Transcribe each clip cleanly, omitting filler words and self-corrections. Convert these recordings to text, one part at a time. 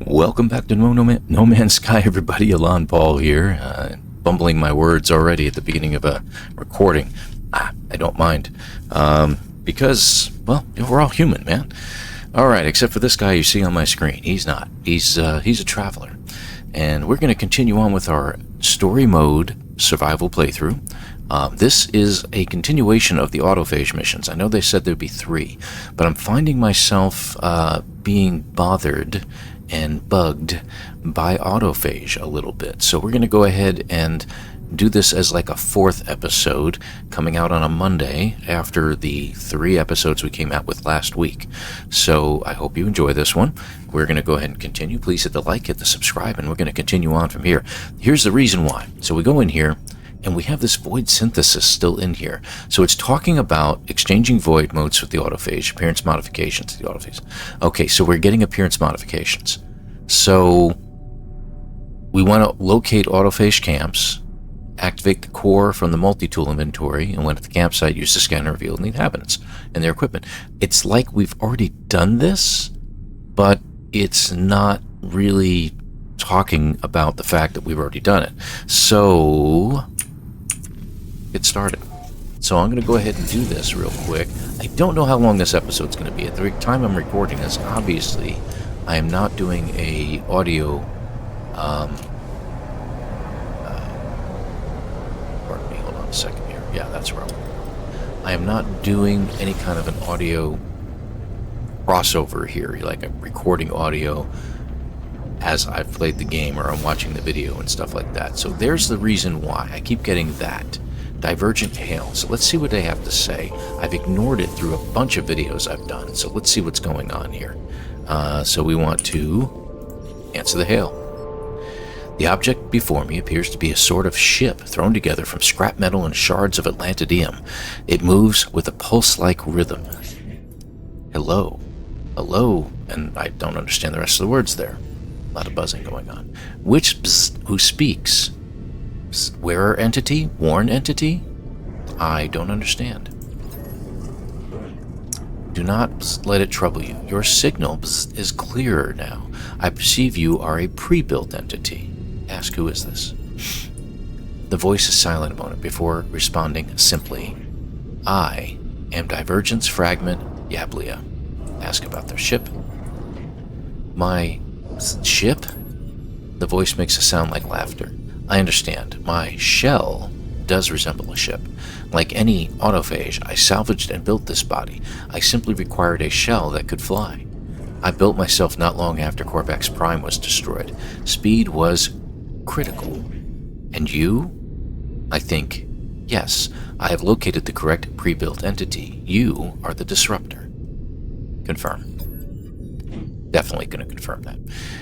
Welcome back to No Man's Sky, everybody. ElanPaul here. Bumbling my words already at the beginning of a recording. I don't mind. Because, well, we're all human, man. Alright, except for this guy you see on my screen. He's not. He's a traveler. And we're going to continue on with our story mode survival playthrough. This is a continuation of the autophage missions. I know they said there'd be 3, but I'm finding myself being bothered and bugged by autophage a little bit. So we're going to go ahead and do this as like a 4th episode coming out on a Monday after the 3 episodes we came out with last week. So I hope you enjoy this one. We're going to go ahead and continue. Please hit the like, hit the subscribe, and we're going to continue on from here. Here's the reason why. So we go in here, and we have this void synthesis still in here. So it's talking about exchanging void modes with the autophage, appearance modifications to the autophage. Okay, so we're getting appearance modifications. So we want to locate autophage camps, activate the core from the multi-tool inventory, and when at the campsite, use the scanner to reveal the inhabitants and their equipment. It's like we've already done this, but it's not really talking about the fact that we've already done it. So get started. So I'm going to go ahead and do this real quick. I don't know how long this episode's going to be. At the time I'm recording this, obviously, I am not doing a audio. Pardon me. Hold on a second here. Yeah, that's where I am not doing any kind of an audio crossover here, like I'm recording audio as I've played the game or I'm watching the video and stuff like that. So there's the reason why I keep getting that. Divergent hail. So let's see what they have to say. I've ignored it through a bunch of videos I've done. So let's see what's going on here. So we want to answer the hail. The object before me appears to be a sort of ship thrown together from scrap metal and shards of Atlantidium. It moves with a pulse-like rhythm. Hello. Hello. And I don't understand the rest of the words there. A lot of buzzing going on. Which bzz, who speaks? Bzz, wearer entity? Worn entity? I don't understand. Do not bzz, let it trouble you. Your signal bzz, is clearer now. I perceive you are a pre-built entity. Ask who is this? The voice is silent a moment before responding simply. I am Divergence Fragment Yablia. Ask about their ship. My ship? The voice makes a sound like laughter. I understand. My shell does resemble a ship. Like any autophage, I salvaged and built this body. I simply required a shell that could fly. I built myself not long after Corvax Prime was destroyed. Speed was critical. And you? I think, yes, I have located the correct pre-built entity. You are the disruptor. Confirm. Definitely going to confirm that.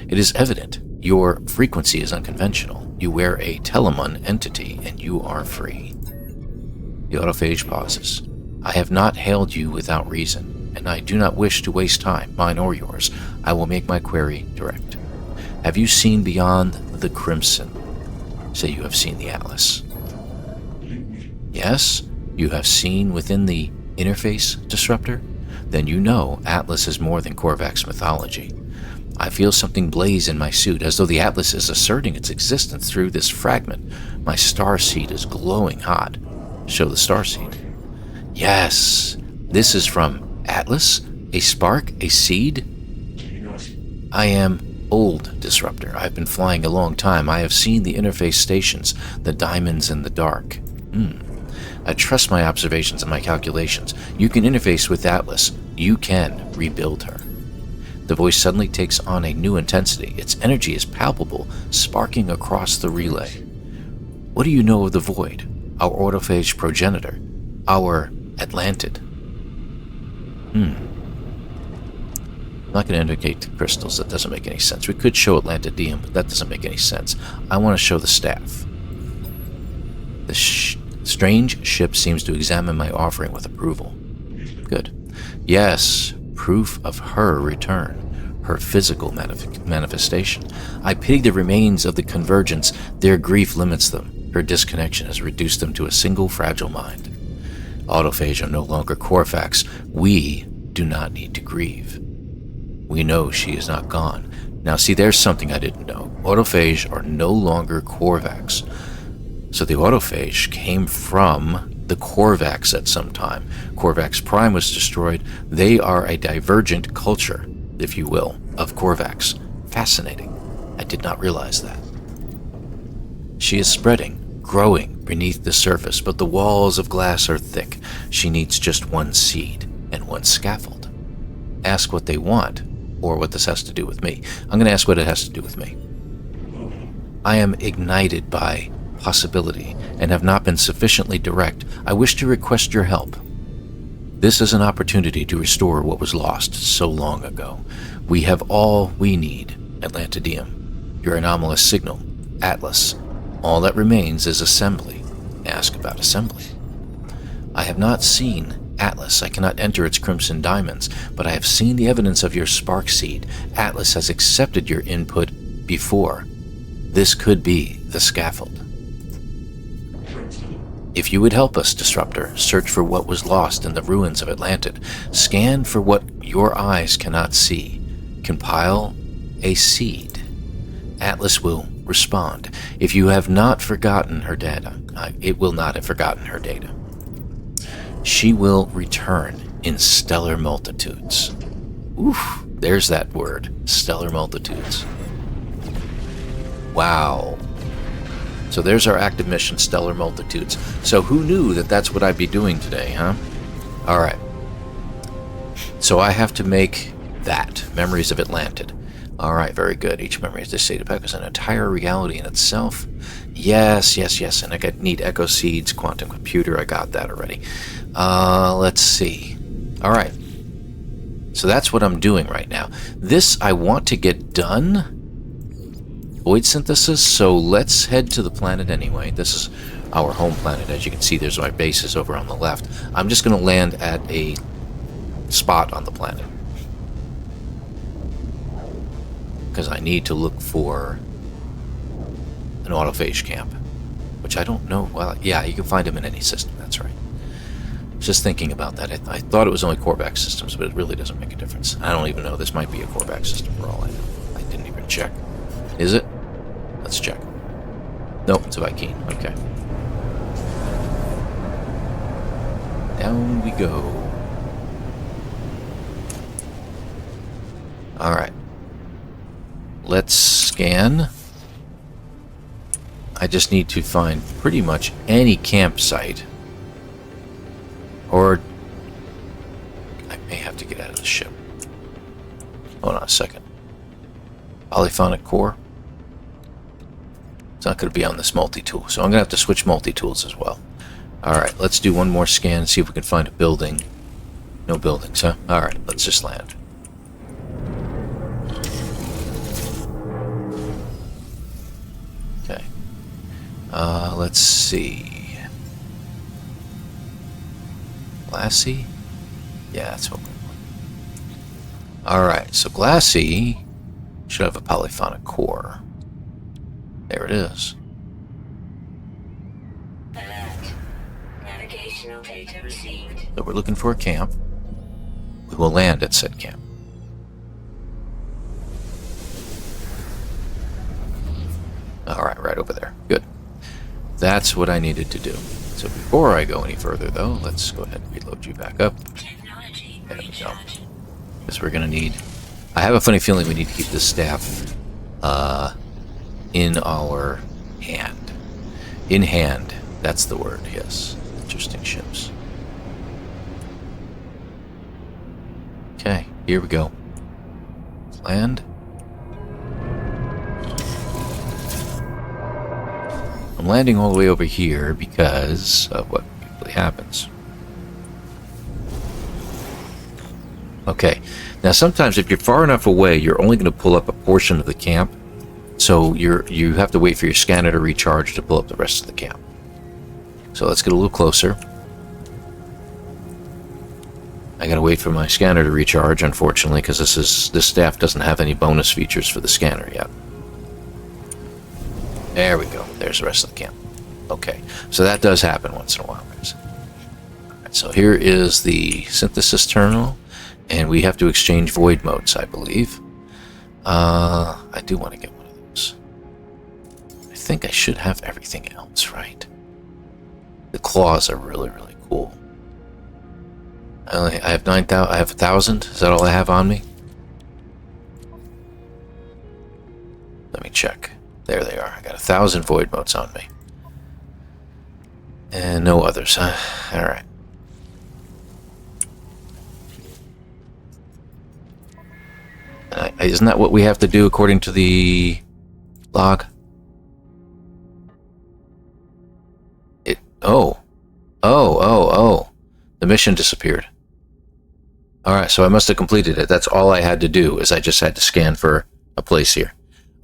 It is evident your frequency is unconventional. You wear a Telemon entity, and you are free. The autophage pauses. I have not hailed you without reason, and I do not wish to waste time, mine or yours. I will make my query direct. Have you seen beyond the crimson? Say you have seen the Atlas. Yes? You have seen within the interface disruptor? Then you know Atlas is more than Corvax mythology. I feel something blaze in my suit, as though the Atlas is asserting its existence through this fragment. My star seed is glowing hot. Show the star seed. Yes, this is from Atlas? A spark? A seed? I am old disruptor. I've been flying a long time. I have seen the interface stations, the diamonds in the dark. I trust my observations and my calculations. You can interface with Atlas. You can rebuild her. The voice suddenly takes on a new intensity. Its energy is palpable, sparking across the relay. What do you know of the Void? Our autophage progenitor. Our Atlantid. I'm not going to indicate the crystals. That doesn't make any sense. We could show Atlantidium, but that doesn't make any sense. I want to show the staff. The strange ship seems to examine my offering with approval. Good. Yes, proof of her return, her physical manifestation. I pity the remains of the convergence. Their grief limits them. Her disconnection has reduced them to a single fragile mind. Autophage are no longer Corvax. We do not need to grieve. We know she is not gone, Now see, there's something I didn't know. Autophage are no longer Korvax. So the Autophage came from the Korvax at some time. Korvax Prime was destroyed. They are a divergent culture, if you will, of Korvax. Fascinating. I did not realize that. She is spreading, growing beneath the surface, but the walls of glass are thick. She needs just one seed and one scaffold. Ask what they want, or what this has to do with me. I'm going to ask what it has to do with me. I am ignited by possibility and have not been sufficiently direct. I wish to request your help. This is an opportunity to restore what was lost so long ago. We have all we need, Atlantidium. Your anomalous signal, Atlas. All that remains is assembly. Ask about assembly. I have not seen Atlas. I cannot enter its crimson diamonds, but I have seen the evidence of your spark seed. Atlas has accepted your input before. This could be the scaffold. If you would help us, Disruptor, search for what was lost in the ruins of Atlantid. Scan for what your eyes cannot see. Compile a seed. Atlas will respond. If you have not forgotten her data, it will not have forgotten her data. She will return in stellar multitudes. Oof, there's that word, stellar multitudes. Wow. So there's our active mission, stellar multitudes. So who knew that that's what I'd be doing today, huh? All right. So I have to make that, Memories of Atlantid. All right, very good. Each memory is this data pack is an entire reality in itself. Yes. And I need echo seeds, quantum computer. I got that already. Let's see. All right. So that's what I'm doing right now. This I want to get done. Void synthesis. So let's head to the planet anyway. This is our home planet. As you can see, there's my bases over on the left. I'm just going to land at a spot on the planet, because I need to look for an autophage camp, which I don't know. Well, yeah, you can find them in any system. That's right. Just thinking about that, I thought it was only Korvax systems, but it really doesn't make a difference. I don't even know. This might be a Korvax system for all I know. I didn't even check. Is it? Let's check. Nope, it's a Vy'keen. Okay. Down we go. All right. Let's scan. I just need to find pretty much any campsite. Or I may have to get out of the ship. Hold on a second. Polyphonic core. It's not going to be on this multi-tool, so I'm going to have to switch multi-tools as well. Alright, let's do one more scan and see if we can find a building. No buildings, huh? Alright, let's just land. Okay. Let's see. Glassy? Yeah, that's what we want. Alright, so Glassy should have a polyphonic core. There it is. Alert. Navigational data received. So we're looking for a camp. We will land at said camp. Alright, right over there. Good. That's what I needed to do. So before I go any further, though, let's go ahead and reload you back up. Technology There we go. recharge. Because we're going to need... I have a funny feeling we need to keep this staff in our hand. In hand. That's the word, yes. Interesting ships. Okay, here we go. Land. I'm landing all the way over here because of what usually happens. Okay, now sometimes if you're far enough away, you're only going to pull up a portion of the camp. So you have to wait for your scanner to recharge to pull up the rest of the camp. So let's get a little closer. I gotta wait for my scanner to recharge, unfortunately, because this staff doesn't have any bonus features for the scanner yet. There we go. There's the rest of the camp. Okay, so that does happen once in a while, guys. Alright, so here is the synthesis terminal, and we have to exchange void modes, I believe. do want to get one of those. I think I should have everything else, right? The claws are really, really cool. I have 9,000. I have 1,000. Is that all I have on me? Let me check. There they are. I got 1,000 void motes on me. And no others. Alright. Isn't that what we have to do according to the log? Oh. The mission disappeared. Alright, so I must have completed it. That's all I had to do, is I just had to scan for a place here.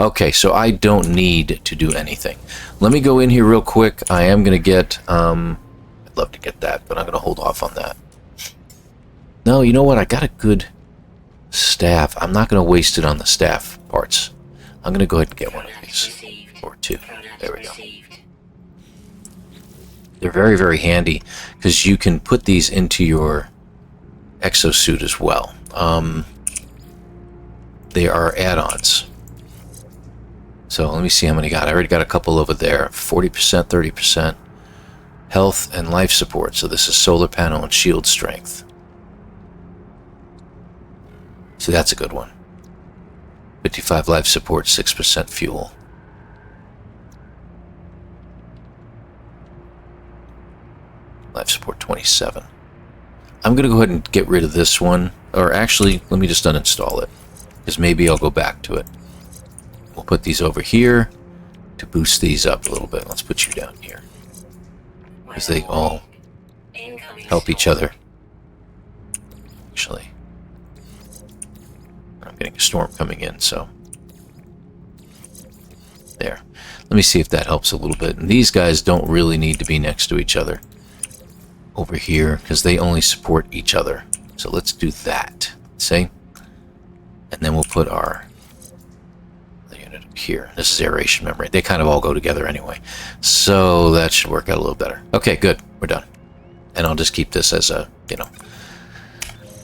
Okay, so I don't need to do anything. Let me go in here real quick. I am going to get... I'd love to get that, but I'm going to hold off on that. No, you know what? I got a good staff. I'm not going to waste it on the staff parts. I'm going to go ahead and get one of these. Or two. There we go. They're very, very handy because you can put these into your exosuit as well. They are add-ons. So let me see how many I got. I already got a couple over there. 40%, 30%. Health and life support. So this is solar panel and shield strength. So that's a good one. 55 life support, 6% fuel. Life support 27. I'm going to go ahead and get rid of this one. Or actually, let me just uninstall it. Because maybe I'll go back to it. We'll put these over here to boost these up a little bit. Let's put you down here. Because they all help each other. Actually, I'm getting a storm coming in, so... There. Let me see if that helps a little bit. And these guys don't really need to be next to each other over here, because they only support each other. So let's do that. See? And then we'll put our unit up here. This is aeration membrane. They kind of all go together anyway. So that should work out a little better. Okay, good. We're done. And I'll just keep this as a,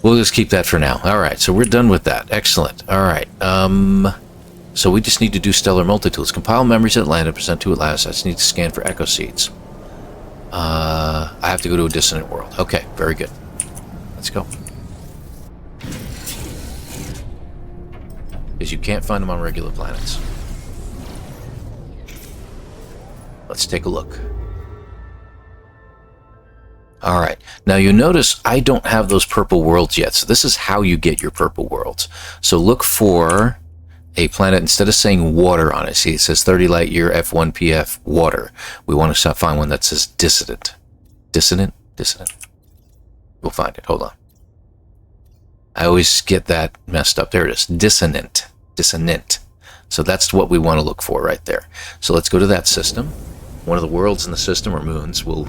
we'll just keep that for now. Alright, so we're done with that. Excellent. Alright. So we just need to do stellar multitools. Compile memories at Atlanta, present to Atlas. I just need to scan for echo seeds. I have to go to a dissonant world. Okay, very good. Let's go. Because you can't find them on regular planets. Let's take a look. Alright, now you notice I don't have those purple worlds yet, so this is how you get your purple worlds. So look for a planet, instead of saying water on it, see it says 30 light year F1PF water. We want to find one that says dissonant. Dissonant? Dissonant. We'll find it, hold on. I always get that messed up. There it is, dissonant. Dissonant. So that's what we want to look for right there. So let's go to that system. One of the worlds in the system, or moons, will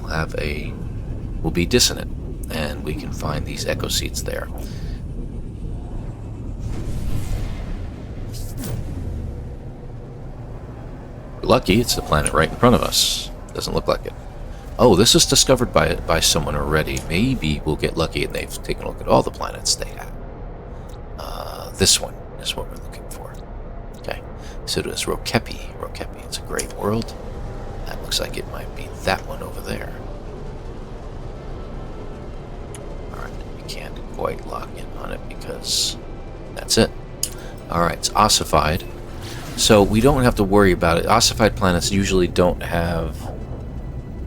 be dissonant, and we can find these echo seeds there. We're lucky, it's the planet right in front of us. Doesn't look like it. Oh, this is discovered by someone already. Maybe we'll get lucky and they've taken a look at all the planets they have. This one is what we're looking for. Okay, so it is Rokepi. Rokepi, it's a great world. That looks like it might be that one over there. Alright, we can't quite lock in on it because that's it. Alright, it's ossified. So we don't have to worry about it. Ossified planets usually don't have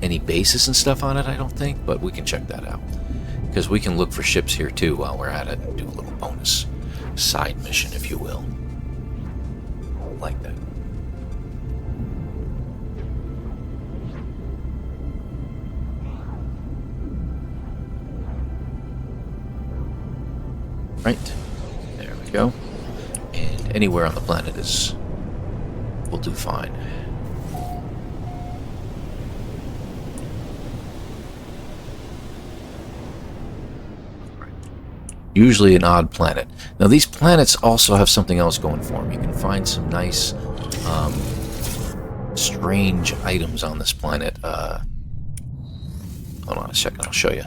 any bases and stuff on it, I don't think, but we can check that out. Because we can look for ships here too while we're at it and do a little bonus side mission, if you will. Like that. Right. There we go. And anywhere on the planet will do fine. Usually an odd planet. Now these planets also have something else going for them. You can find some nice, strange items on this planet. Hold on a second, I'll show you.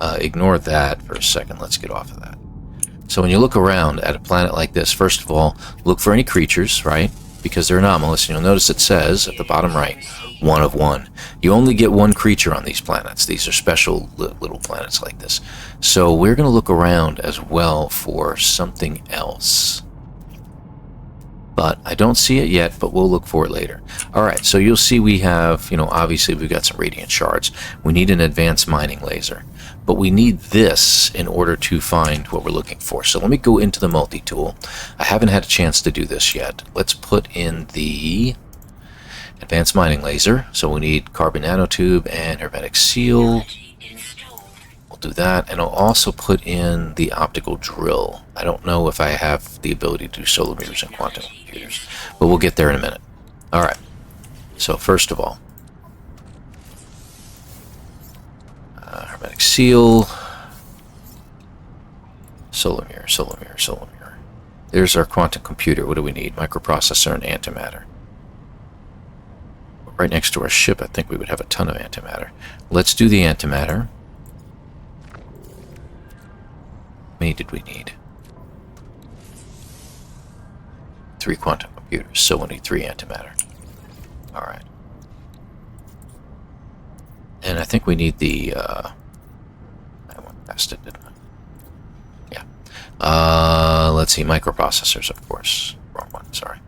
Ignore that for a second. Let's get off of that. So when you look around at a planet like this, first of all, look for any creatures, right? Because they're anomalous. And you'll notice it says at the bottom right, 1 of 1. You only get one creature on these planets. These are special little planets like this. So we're going to look around as well for something else. But I don't see it yet, but we'll look for it later. Alright, so you'll see we have, obviously we've got some radiant shards. We need an advanced mining laser. But we need this in order to find what we're looking for. So let me go into the multi-tool. I haven't had a chance to do this yet. Let's put in the advanced mining laser. So we need carbon nanotube and hermetic seal. We'll do that. And I'll also put in the optical drill. I don't know if I have the ability to do solar meters and quantum computers, but we'll get there in a minute. Alright, so first of all, hermetic seal, solar mirror, solar mirror, solar mirror. There's our quantum computer. What do we need? Microprocessor and antimatter. Right next to our ship, I think we would have a ton of antimatter. Let's do the antimatter. How many did we need? 3 quantum computers, so we'll need 3 antimatter. Alright. And I think we need the, I went past it, didn't I? Yeah. Let's see, microprocessors, of course. Wrong one, sorry.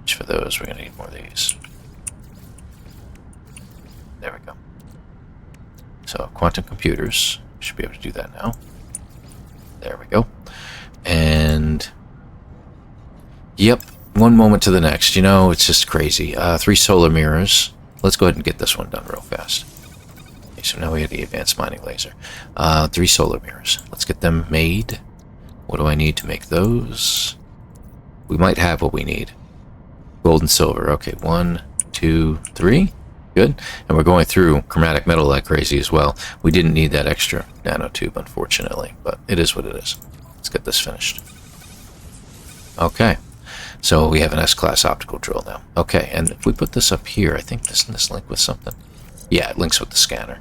For those, we're going to need more of these. There we go. So, quantum computers. Should be able to do that now. There we go. And... Yep, one moment to the next. It's just crazy. 3 solar mirrors. Let's go ahead and get this one done real fast. Okay, so now we have the advanced mining laser. 3 solar mirrors. Let's get them made. What do I need to make those? We might have what we need. Gold and silver. Okay, 1, 2, 3. Good. And we're going through chromatic metal like crazy as well. We didn't need that extra nanotube, unfortunately, but it is what it is. Let's get this finished. Okay. So we have an S-class optical drill now. Okay, and if we put this up here, I think doesn't this link with something? Yeah, it links with the scanner.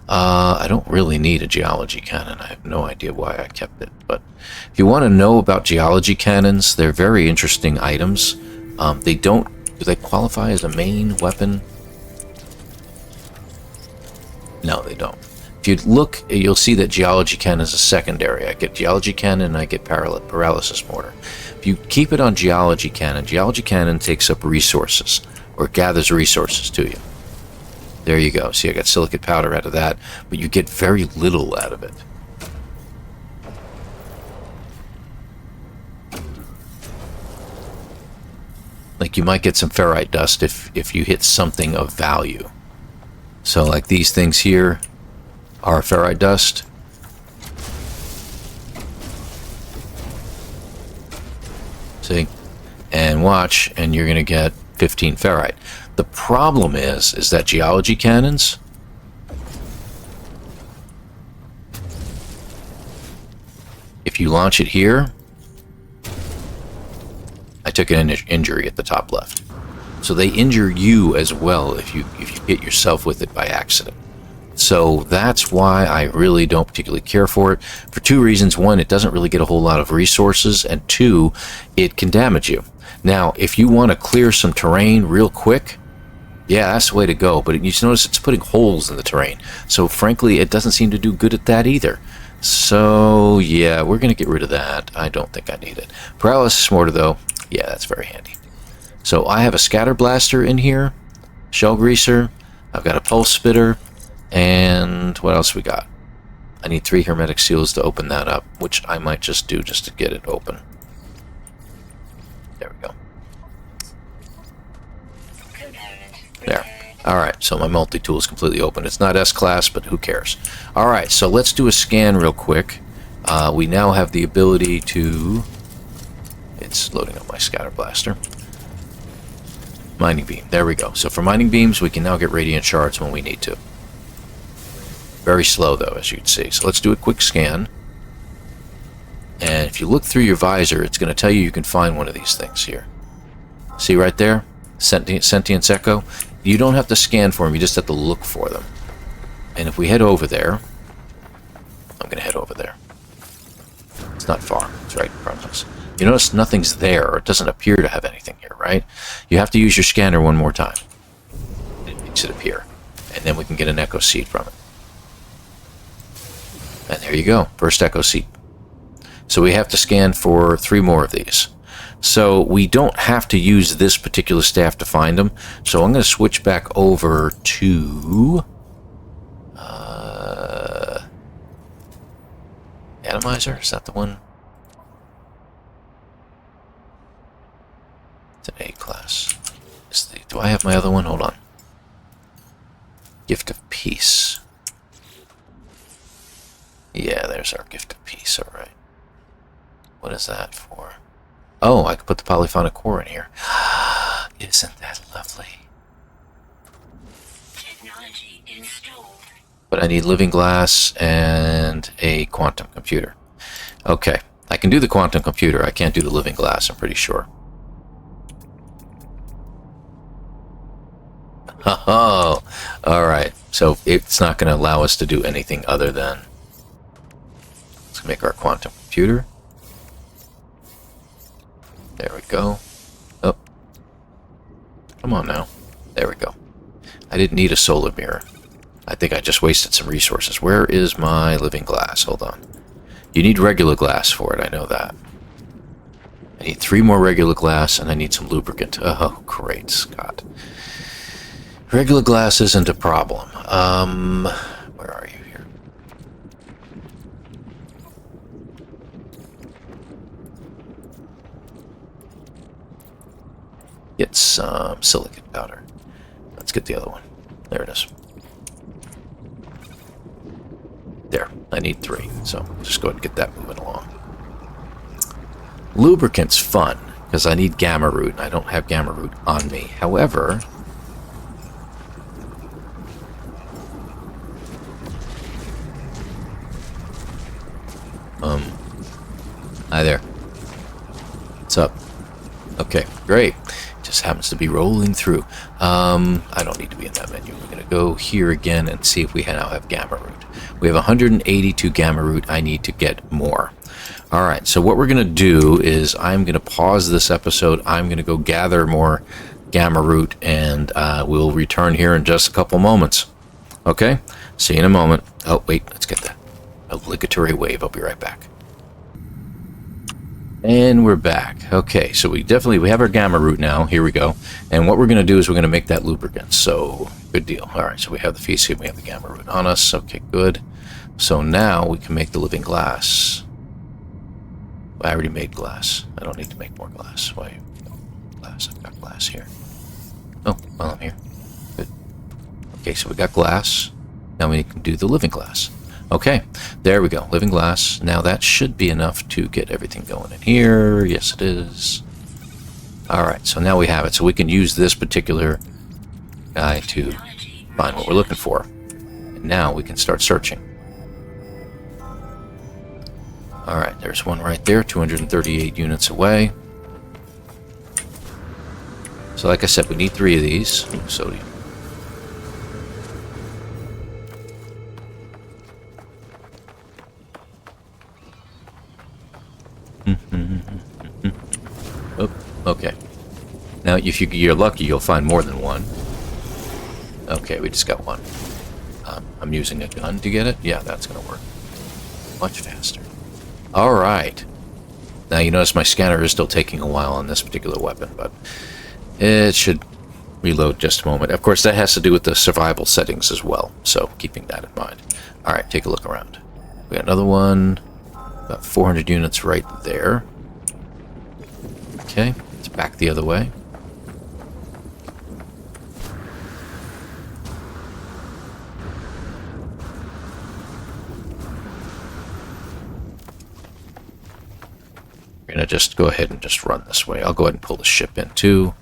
I don't really need a geology cannon. I have no idea why I kept it, but if you want to know about geology cannons, they're very interesting items. Do they qualify as a main weapon? No, they don't. If you look, you'll see that geology cannon is a secondary. I get geology cannon and I get paralysis mortar. If you keep it on geology cannon takes up resources, or gathers resources to you. There you go. See, I got silicate powder out of that, but you get very little out of it. Like, you might get some ferrite dust if you hit something of value. So, like these things here are ferrite dust. See? And watch, and you're going to get 15 ferrite. The problem is that geology cannons, if you launch it here, I took an injury at the top left. So they injure you as well if you hit yourself with it by accident. So that's why I really don't particularly care for it, for 2 reasons. 1, it doesn't really get a whole lot of resources, and 2, it can damage you. Now, if you want to clear some terrain real quick, yeah, that's the way to go, but you notice it's putting holes in the terrain. So frankly, it doesn't seem to do good at that either. So yeah, we're going to get rid of that. I don't think I need it. Paralysis mortar, though, yeah, that's very handy. So I have a scatter blaster in here, shell greaser, I've got a pulse spitter, and what else we got? I need 3 hermetic seals to open that up, which I might just do just to get it open. There we go. There. Alright, so my multi-tool is completely open. It's not S-class, but who cares? Alright, so let's do a scan real quick. We now have the ability to... It's loading up my scatter blaster. Mining beam. There we go. So for mining beams, we can now get radiant shards when we need to. Very slow, though, as you can see. So let's do a quick scan. And if you look through your visor, it's going to tell you can find one of these things here. See right there? Sentience Echo. You don't have to scan for them, you just have to look for them. And if we head over there, I'm going going to head over there. It's not far. It's right in front of us. You notice nothing's there, or it doesn't appear to have anything here, right? You have to use your scanner one more time. It makes it appear. And then we can get an echo seed from it. And there you go. First echo seed. So we have to scan for 3 more of these. So we don't have to use this particular staff to find them. So I'm going to switch back over to... Atomizer? Is that the one? It's an A class. Do I have my other one? Hold on. Gift of Peace. Yeah, there's our Gift of Peace, alright. What is that for? Oh, I could put the polyphonic core in here. Isn't that lovely? Technology installed. But I need living glass and a quantum computer. Okay, I can do the quantum computer. I can't do the living glass, I'm pretty sure. Oh, alright. So it's not going to allow us to do anything other than... Let's make our quantum computer. There we go. Oh. Come on now. There we go. I didn't need a solar mirror. I think I just wasted some resources. Where is my living glass? Hold on. You need regular glass for it, I know that. I need 3 more regular glass, and I need some lubricant. Oh, great Scott. Regular glass isn't a problem. Where are you here? Get some silicate powder. Let's get the other one. There it is. There, I need 3, so just go ahead and get that moving along. Lubricant's fun, because I need gamma root, and I don't have gamma root on me. However... Hi there. What's up? Okay, great. Just happens to be rolling through. I don't need to be in that menu. We're going to go here again and see if we now have gamma root. We have 182 gamma root. I need to get more. All right, so what we're going to do is I'm going to pause this episode. I'm going to go gather more gamma root, and we'll return here in just a couple moments. Okay? See you in a moment. Oh, wait, let's get that obligatory wave. I'll be right back. And we're back. Okay, so we have our gamma root now. Here we go. And what we're going to do is we're going to make that lubricant. So, good deal. All right, so we have the feces, we have the gamma root on us. Okay, good. So now we can make the living glass. I already made glass. I don't need to make more glass. Why? Glass. I've got glass here. Oh, well, I'm here. Good. Okay, so we got glass. Now we can do the living glass. Okay, there we go. Living glass. Now that should be enough to get everything going in here. Yes, it is. Alright, so now we have it. So we can use this particular guy to find what we're looking for. And now we can start searching. Alright, there's one right there, 238 units away. So like I said, we need 3 of these. Ooh, sodium. Oh, okay. Now, if you're lucky, you'll find more than one. Okay, we just got one. I'm using a gun to get it? Yeah, that's going to work. Much faster. Alright. Now, you notice my scanner is still taking a while on this particular weapon, but it should reload just a moment. Of course, that has to do with the survival settings as well, so keeping that in mind. Alright, take a look around. We got another one. About 400 units right there. Okay, let's back the other way. We're going to just go ahead and just run this way. I'll go ahead and pull the ship in too.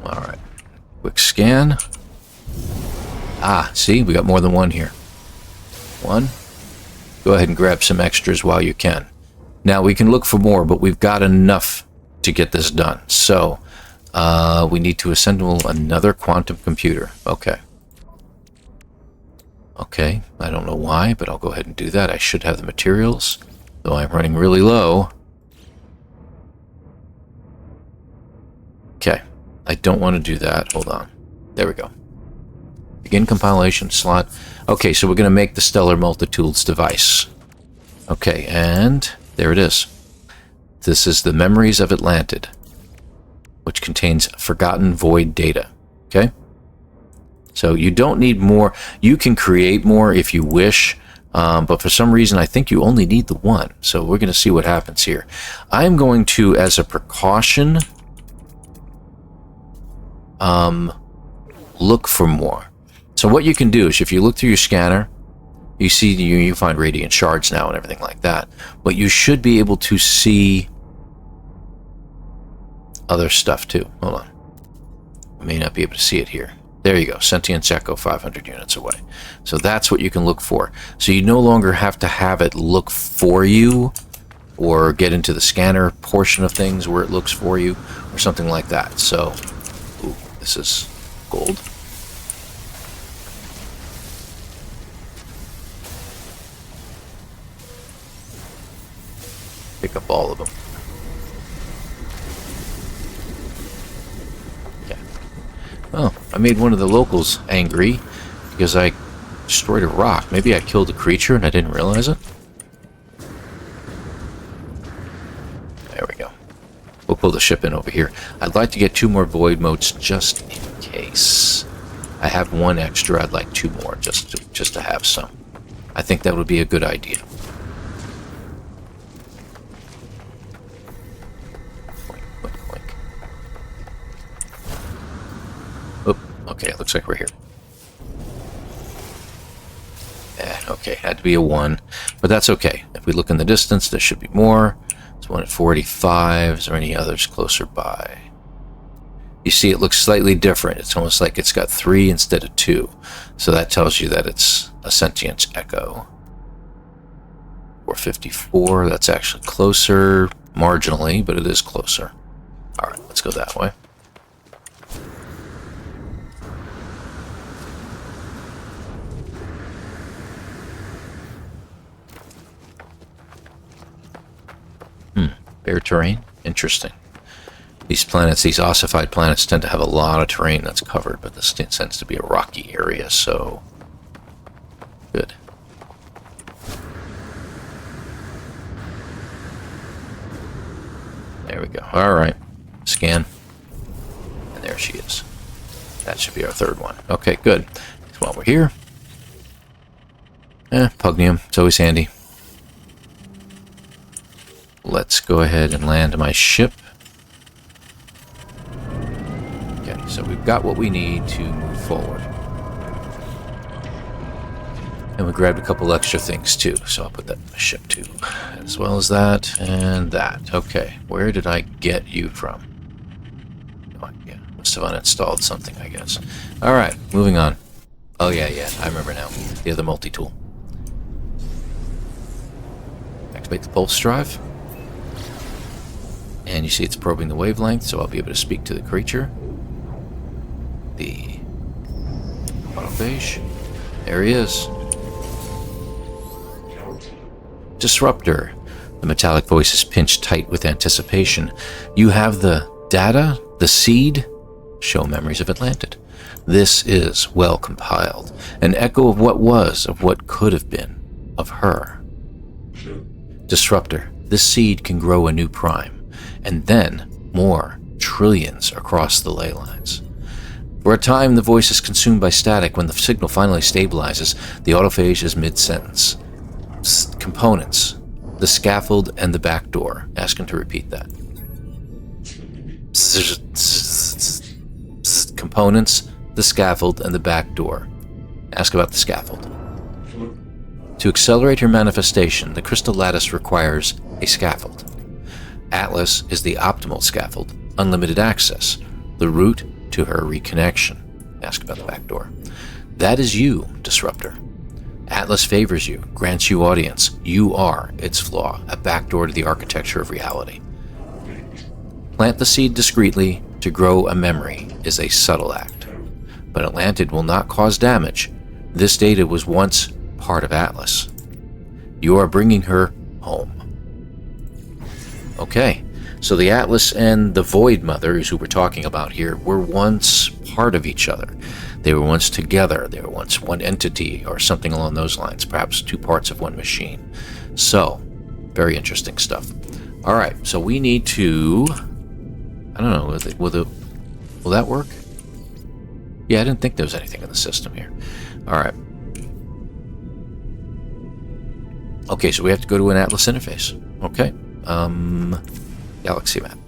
Alright, quick scan. Ah, see, we got more than one here. One. Go ahead and grab some extras while you can. Now, we can look for more, but we've got enough to get this done. So, we need to assemble another quantum computer. Okay. Okay, I don't know why, but I'll go ahead and do that. I should have the materials, though I'm running really low. Okay, I don't want to do that. Hold on. There we go. Begin compilation slot. Okay, so we're going to make the Stellar Multitools device. Okay, and there it is. This is the Memories of Atlantid, which contains forgotten void data. Okay? So you don't need more. You can create more if you wish, but for some reason I think you only need the one. So we're going to see what happens here. I'm going to, as a precaution, look for more. So what you can do is, if you look through your scanner, you see you find radiant shards now and everything like that. But you should be able to see other stuff too. Hold on. I may not be able to see it here. There you go. Sentience Echo 500 units away. So that's what you can look for. So you no longer have to have it look for you or get into the scanner portion of things where it looks for you or something like that. So, ooh, this is gold. Pick up all of them. Okay. Oh, I made one of the locals angry because I destroyed a rock. Maybe I killed a creature and I didn't realize it. There we go. We'll pull the ship in over here. I'd like to get 2 more void motes just in case. I have 1 extra. I'd like 2 more just to have some. I think that would be a good idea. Okay, it looks like we're here. Okay, had to be a 1, but that's okay. If we look in the distance, there should be more. There's one at 485. Is there any others closer by? You see, it looks slightly different. It's almost like it's got 3 instead of 2. So that tells you that it's a Sentience Echo. 454, that's actually closer, marginally, but it is closer. Alright, let's go that way. Bare terrain? Interesting. These planets, these ossified planets, tend to have a lot of terrain that's covered, but this tends to be a rocky area, so... Good. There we go. Alright. Scan. And there she is. That should be our 3rd one. Okay, good. So while we're here... Pugnium. It's always handy. Let's go ahead and land my ship. Okay, so we've got what we need to move forward. And we grabbed a couple extra things too, so I'll put that in my ship too. As well as that and that. Okay, where did I get you from? Oh, yeah, must have uninstalled something, I guess. Alright, moving on. Oh yeah, I remember now. The other multi-tool. Activate the pulse drive. And you see it's probing the wavelength, so I'll be able to speak to the creature. The Autophage. There he is. Disruptor. The metallic voice is pinched tight with anticipation. You have the data, the seed. Show memories of Atlantid. This is well compiled. An echo of what was, of what could have been, of her. Disruptor. This seed can grow a new prime. And then more trillions across the ley lines. For a time, the voice is consumed by static. When the signal finally stabilizes, the autophage is mid-sentence. Components. The scaffold and the back door. Ask him to repeat that. Components, the scaffold, and the back door. Ask about the scaffold. To accelerate her manifestation, the crystal lattice requires a scaffold. Atlas is the optimal scaffold, unlimited access, the route to her reconnection. Ask about the back door. That is you, Disruptor. Atlas favors you, grants you audience. You are its flaw, a backdoor to the architecture of reality. Plant the seed discreetly. To grow a memory is a subtle act. But Atlantid will not cause damage. This data was once part of Atlas. You are bringing her home. Okay, so the Atlas and the Void Mothers who we're talking about here were once part of each other. They were once together. They were once one entity or something along those lines, perhaps two parts of one machine. So, very interesting stuff. All right, so we need to... I don't know, will that work? Yeah, I didn't think there was anything in the system here. All right. Okay, so we have to go to an Atlas interface. Okay. Galaxy map.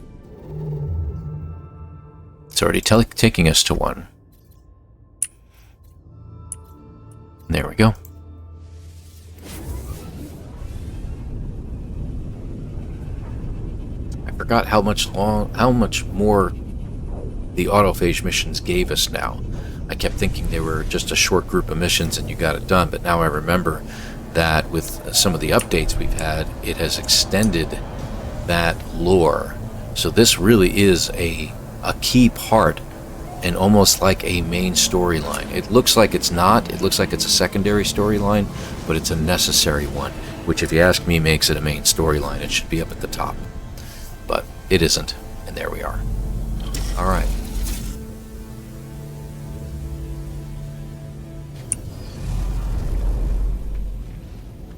It's already taking us to one. There we go. I forgot how much more the autophage missions gave us now. I kept thinking they were just a short group of missions and you got it done, but now I remember that with some of the updates we've had, it has extended that lore. So this really is a key part and almost like a main storyline. It looks like it's not. It looks like it's a secondary storyline, but it's a necessary one, which if you ask me makes it a main storyline. It should be up at the top. But it isn't, and there we are. All right.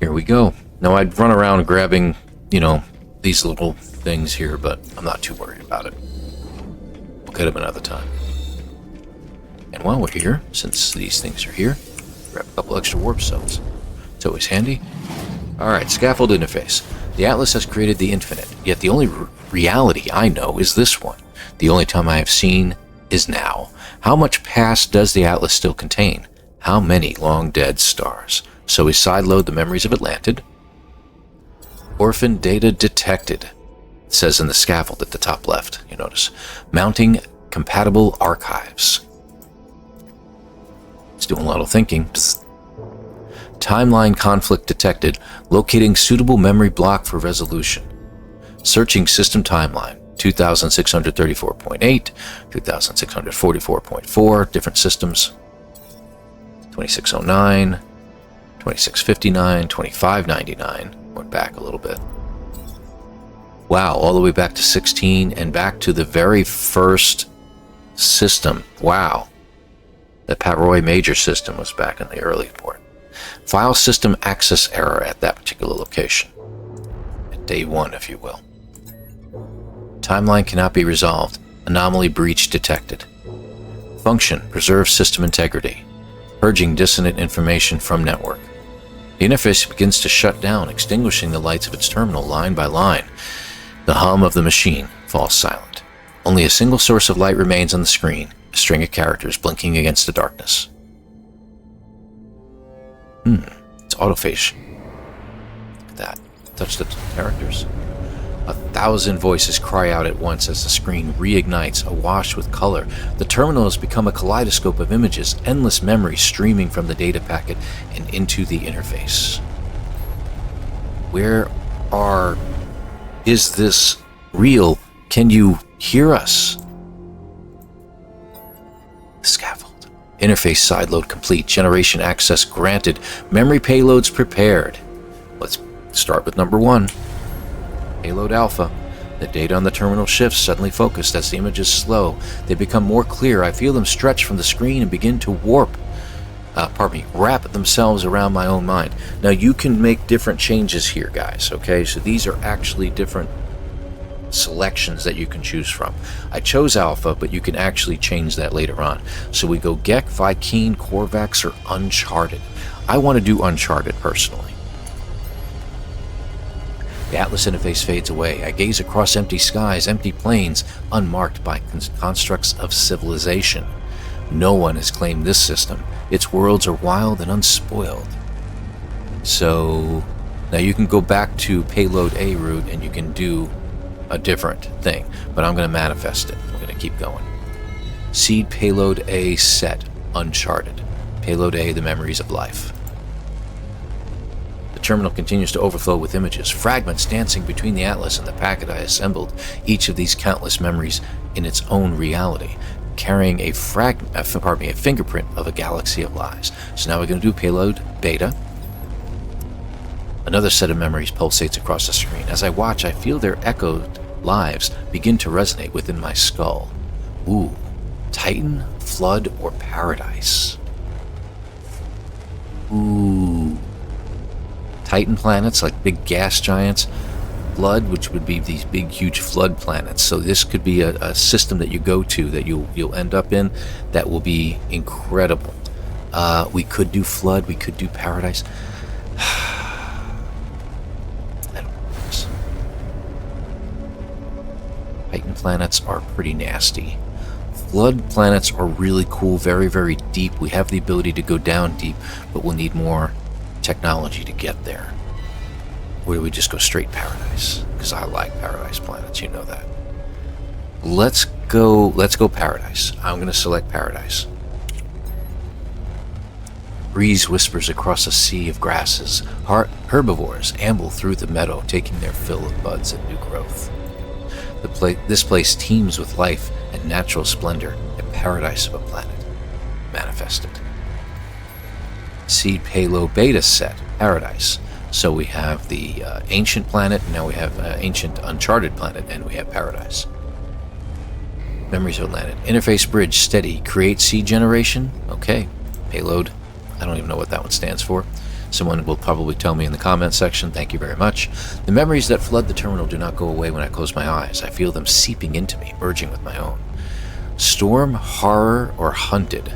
Here we go. Now I'd run around grabbing, these little things here, but I'm not too worried about it. We'll get them another time. And while we're here, since these things are here, grab a couple extra warp cells. It's always handy. Alright, scaffold interface. The Atlas has created the infinite, yet the only reality I know is this one. The only time I have seen is now. How much past does the Atlas still contain? How many long dead stars? So we sideload the memories of Atlantid. Orphan data detected. It says in the scaffold at the top left, you notice. Mounting compatible archives. It's doing a lot of thinking. Timeline conflict detected. Locating suitable memory block for resolution. Searching system timeline. 2634.8, 2644.4, different systems. 2609, 2659, 2599. Went back a little bit. Wow, all the way back to 16 and back to the very first system. Wow. The Paroy Major system was back in the early port. File system access error at that particular location. At day one, if you will. Timeline cannot be resolved. Anomaly breach detected. Function, preserve system integrity. Purging dissonant information from network. The interface begins to shut down, extinguishing the lights of its terminal line by line. The hum of the machine falls silent. Only a single source of light remains on the screen, a string of characters blinking against the darkness. It's Autophage. Look at that. Touch the characters. 1,000 voices cry out at once as the screen reignites, awash with color. The terminal has become a kaleidoscope of images, endless memories streaming from the data packet and into the interface. Is this real? Can you hear us? Scaffold. Interface sideload complete. Generation access granted. Memory payloads prepared. Let's start with number 1. Payload Alpha. The data on the terminal shifts, suddenly focused as the images slow. They become more clear. I feel them stretch from the screen and begin to wrap themselves around my own mind. Now you can make different changes here, guys, okay? So these are actually different selections that you can choose from. I chose Alpha, but you can actually change that later on. So we go Gek, Vy'keen, Korvax, or Uncharted. I want to do Uncharted personally. The Atlas interface fades away. I gaze across empty skies, empty plains, unmarked by constructs of civilization. No one has claimed this system. Its worlds are wild and unspoiled. So, now you can go back to Payload A route and you can do a different thing. But I'm going to manifest it. We're going to keep going. Seed Payload A set. Uncharted. Payload A, the memories of life. The terminal continues to overflow with images, fragments dancing between the atlas and the packet I assembled, each of these countless memories in its own reality, carrying a fingerprint of a galaxy of lives. So now we're going to do payload beta. Another set of memories pulsates across the screen. As I watch, I feel their echoed lives begin to resonate within my skull. Ooh, Titan, Flood, or Paradise? Ooh. Titan planets, like big gas giants. Flood, which would be these big, huge flood planets. So this could be a system that you go to, that you'll end up in, that will be incredible. We could do Flood, we could do Paradise. I don't know this. Titan planets are pretty nasty. Flood planets are really cool, very, very deep. We have the ability to go down deep, but we'll need more technology to get there. Or do we just go straight Paradise? Because I like Paradise planets, you know that. Let's go Paradise. I'm going to select Paradise. Breeze whispers across a sea of grasses. Herbivores amble through the meadow, taking their fill of buds and new growth. This place teems with life and natural splendor, a paradise of a planet manifested. Seed payload beta set, Paradise. So we have the ancient planet, and now we have ancient uncharted planet, and we have Paradise. Memories of Atlantis. Interface bridge steady. Create seed generation. Okay. Payload. I don't even know what that one stands for. Someone will probably tell me in the comments section. Thank you very much. The memories that flood the terminal do not go away when I close my eyes. I feel them seeping into me, merging with my own. Storm, horror, or hunted?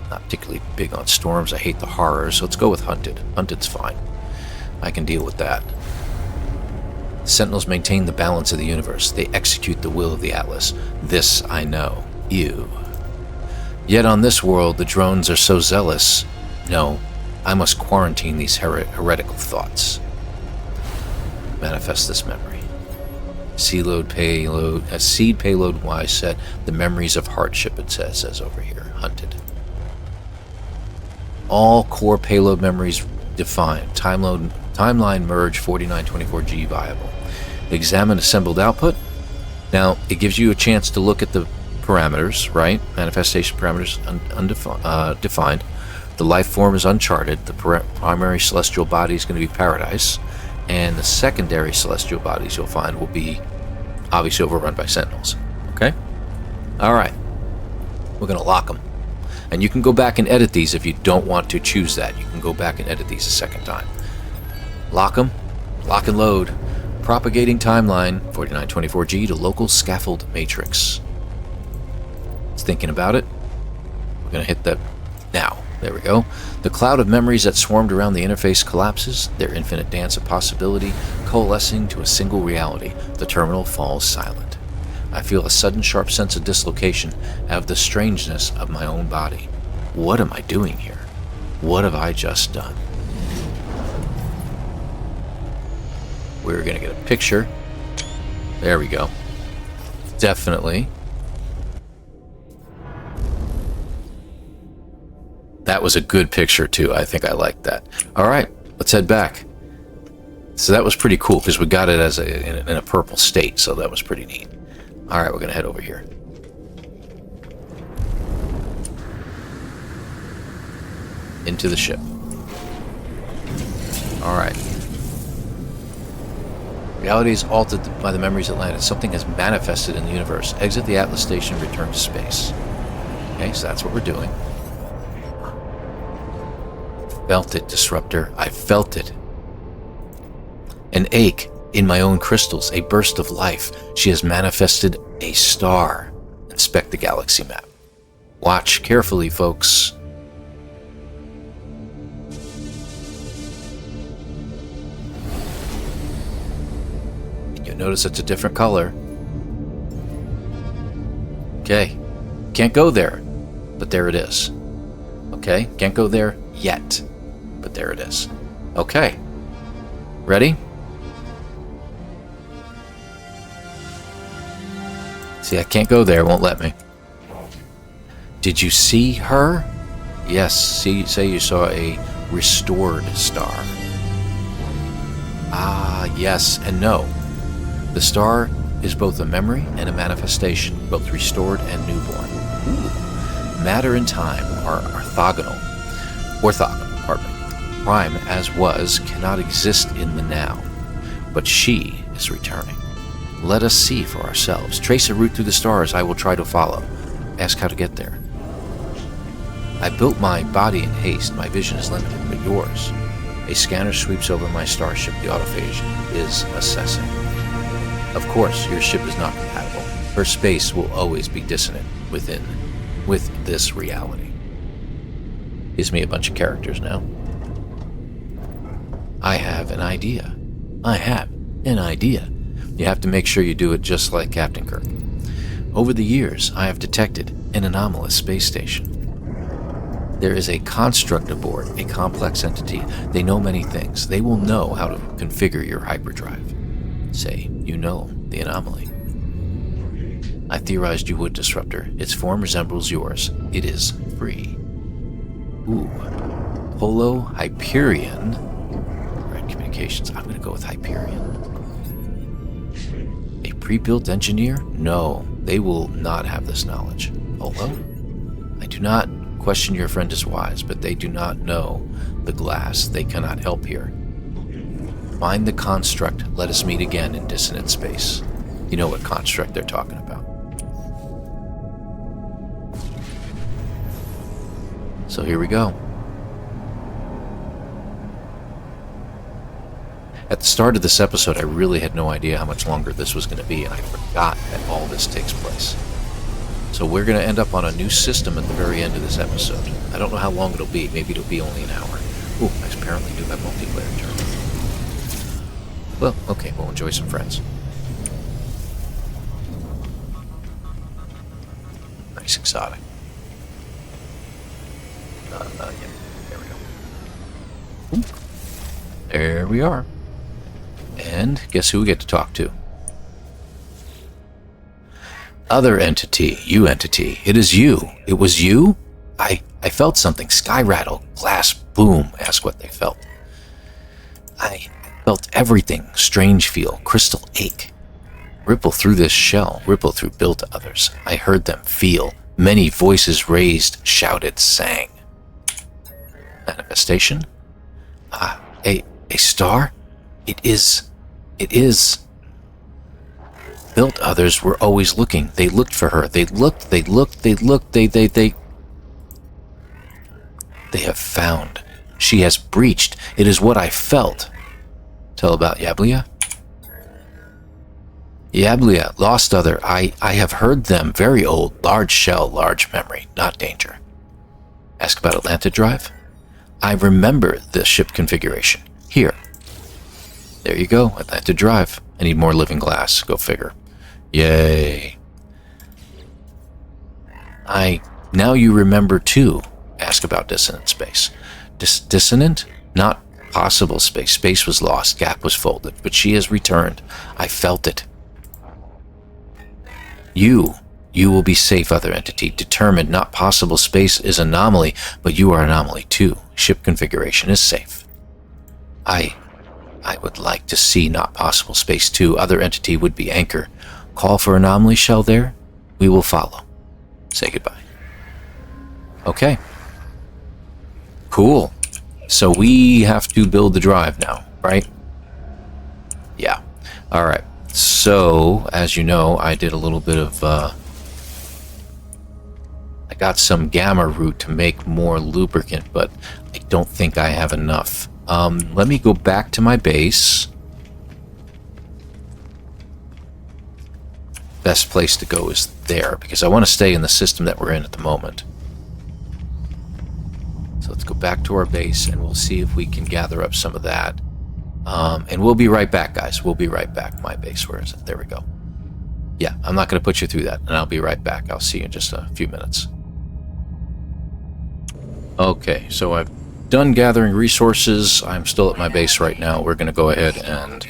Not particularly big on storms. I hate the horrors, so let's go with hunted. Hunted's fine. I can deal with that. Sentinels maintain the balance of the universe. They execute the will of the Atlas. This I know. Ew. Yet on this world, the drones are so zealous. No, I must quarantine these heretical thoughts. Manifest this memory. Seed payload Y set. The memories of hardship, it says over here. Hunted. All core payload memories defined. Timeline merge 4924G viable. Examine assembled output. Now, it gives you a chance to look at the parameters, right? Manifestation parameters defined. The life form is uncharted. The primary celestial body is going to be Paradise. And the secondary celestial bodies you'll find will be obviously overrun by Sentinels. Okay? Alright. We're going to lock them. And you can go back and edit these if you don't want to choose that. You can go back and edit these a second time. Lock them. Lock and load. Propagating timeline 4924G to local scaffold matrix. It's thinking about it. We're going to hit that now. There we go. The cloud of memories that swarmed around the interface collapses, their infinite dance of possibility coalescing to a single reality. The terminal falls silent. I feel a sudden sharp sense of dislocation out of the strangeness of my own body. What am I doing here? What have I just done? We're going to get a picture. There we go. Definitely. That was a good picture, too. I think I like that. All right, let's head back. So that was pretty cool because we got it as in a purple state, so that was pretty neat. All right, we're going to head over here. Into the ship. All right. Reality is altered by the memories of Atlantis. Something has manifested in the universe. Exit the Atlas station, return to space. Okay, so that's what we're doing. Felt it, Disruptor. I felt it. An ache in my own crystals, a burst of life. She has manifested a star. Inspect the galaxy map. Watch carefully, folks. You notice it's a different color. Okay. Can't go there, but there it is. Okay, can't go there yet, but there it is. Okay. Ready? See, I can't go there, it won't let me. Did you see her? Yes, say you saw a restored star. Ah, yes and no. The star is both a memory and a manifestation, both restored and newborn. Ooh. Matter and time are orthogonal, pardon me. Prime, as was, cannot exist in the now, but she is returning. Let us see for ourselves. Trace a route through the stars I will try to follow. Ask how to get there. I built my body in haste. My vision is limited, but yours. A scanner sweeps over my starship. The autophage is assessing. Of course, your ship is not compatible. Her space will always be dissonant with this reality. Gives me a bunch of characters now. I have an idea. You have to make sure you do it just like Captain Kirk. Over the years, I have detected an anomalous space station. There is a construct aboard, a complex entity. They know many things. They will know how to configure your hyperdrive. Say, you know the anomaly. I theorized you would, Disruptor. Its form resembles yours. It is free. Ooh. Polo Hyperion. Right, communications. I'm going to go with Hyperion. A pre-built engineer? No, they will not have this knowledge. Polo? I do not question your friend is wise, but they do not know the glass. They cannot help here. Find the construct. Let us meet again in dissonant space. You know what construct they're talking about. So here we go. At the start of this episode, I really had no idea how much longer this was going to be, and I forgot that all this takes place. So we're going to end up on a new system at the very end of this episode. I don't know how long it'll be. Maybe it'll be only an hour. Ooh, I apparently do have multiplayer turn. Well, okay, we'll enjoy some friends. Nice exotic. Yeah, there we go. Ooh. There we are. And guess who we get to talk to? Other entity, you entity. It is you. It was you? I felt something. Sky rattle, glass boom. Ask what they felt. I felt everything. Strange feel, crystal ache. Ripple through this shell, ripple through built others. I heard them feel. Many voices raised, shouted, sang. Manifestation? A star? It is. Built others were always looking. They looked for her. They looked. They have found. She has breached. It is what I felt. Tell about Yablia. Yablia, lost other. I have heard them. Very old. Large shell, large memory. Not danger. Ask about Atlanta Drive. I remember the ship configuration. Here. There you go. Atlanta Drive. I need more living glass. Go figure. Yay. Now you remember too. Ask about dissonant space. Dissonant? Not possible space. Space was lost. Gap was folded. But she has returned. I felt it. You will be safe, other entity. Determined. Not possible space is anomaly, but you are anomaly too. Ship configuration is safe. I would like to see not possible space too. Other entity would be anchor. Call for anomaly shell there. We will follow. Say goodbye. Okay. Cool. So we have to build the drive now, right? Yeah. All right. So, as you know, I did a little bit of, I got some gamma root to make more lubricant, but I don't think I have enough. Let me go back to my base. Best place to go is there, because I want to stay in the system that we're in at the moment. So let's go back to our base, and we'll see if we can gather up some of that. And we'll be right back, guys. We'll be right back. My base, where is it? There we go. Yeah, I'm not going to put you through that, and I'll be right back. I'll see you in just a few minutes. Okay, so I've done gathering resources. I'm still at my base right now. We're going to go ahead and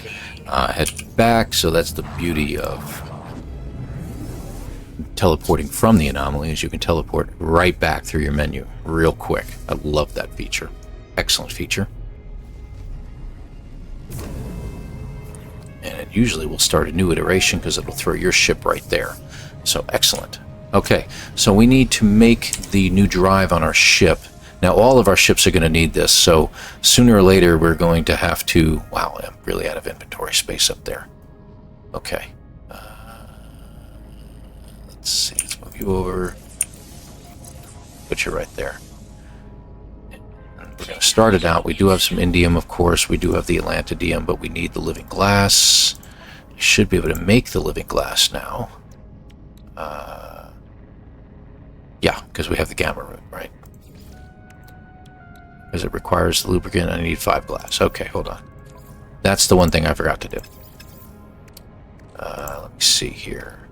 head back. So that's the beauty of teleporting from the anomaly is you can teleport right back through your menu real quick. I love that feature. Excellent feature. And it usually will start a new iteration because it'll throw your ship right there. So excellent. Okay, so we need to make the new drive on our ship. Now all of our ships are going to need this, so sooner or later we're going to have to... Wow, I'm really out of inventory space up there. Okay. Let's see, let's move you over. Put you right there. We're going to start it out. We do have some indium, of course. We do have the atlantidium, but we need the living glass. I should be able to make the living glass now. Yeah, because we have the gamma root, right? Because it requires the lubricant, I need 5 glass. Okay, hold on. That's the one thing I forgot to do. Let me see here.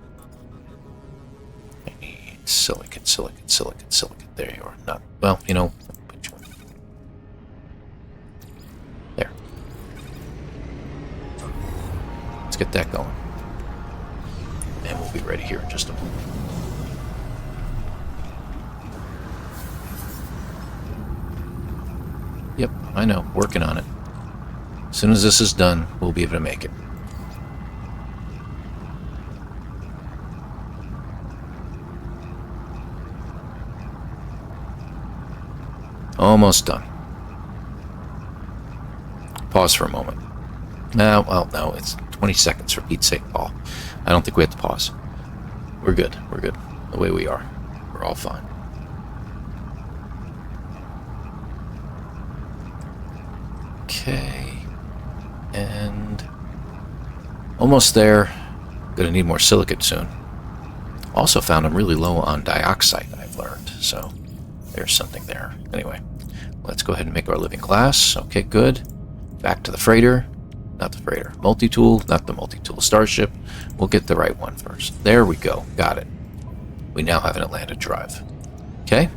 I need silicon, silicon, silicon, silicon. There you are. Not, well, you know... There. Let's get that going. And we'll be ready here in just a moment. Yep, I know. Working on it. As soon as this is done, we'll be able to make it. Almost done. Pause for a moment. No, well, no, it's 20 seconds for Pete's sake, Paul. I don't think we have to pause. We're good. We're good. The way we are. We're all fine. Okay. And... almost there. Gonna need more silicate soon. Also found I'm really low on dioxide, I've learned. So, there's something there. Anyway, let's go ahead and make our living glass. Okay, good. Back to the freighter. Not the freighter. Multi-tool, not the multi-tool. Starship. We'll get the right one first. There we go. Got it. We now have an Atlanta drive. Okay?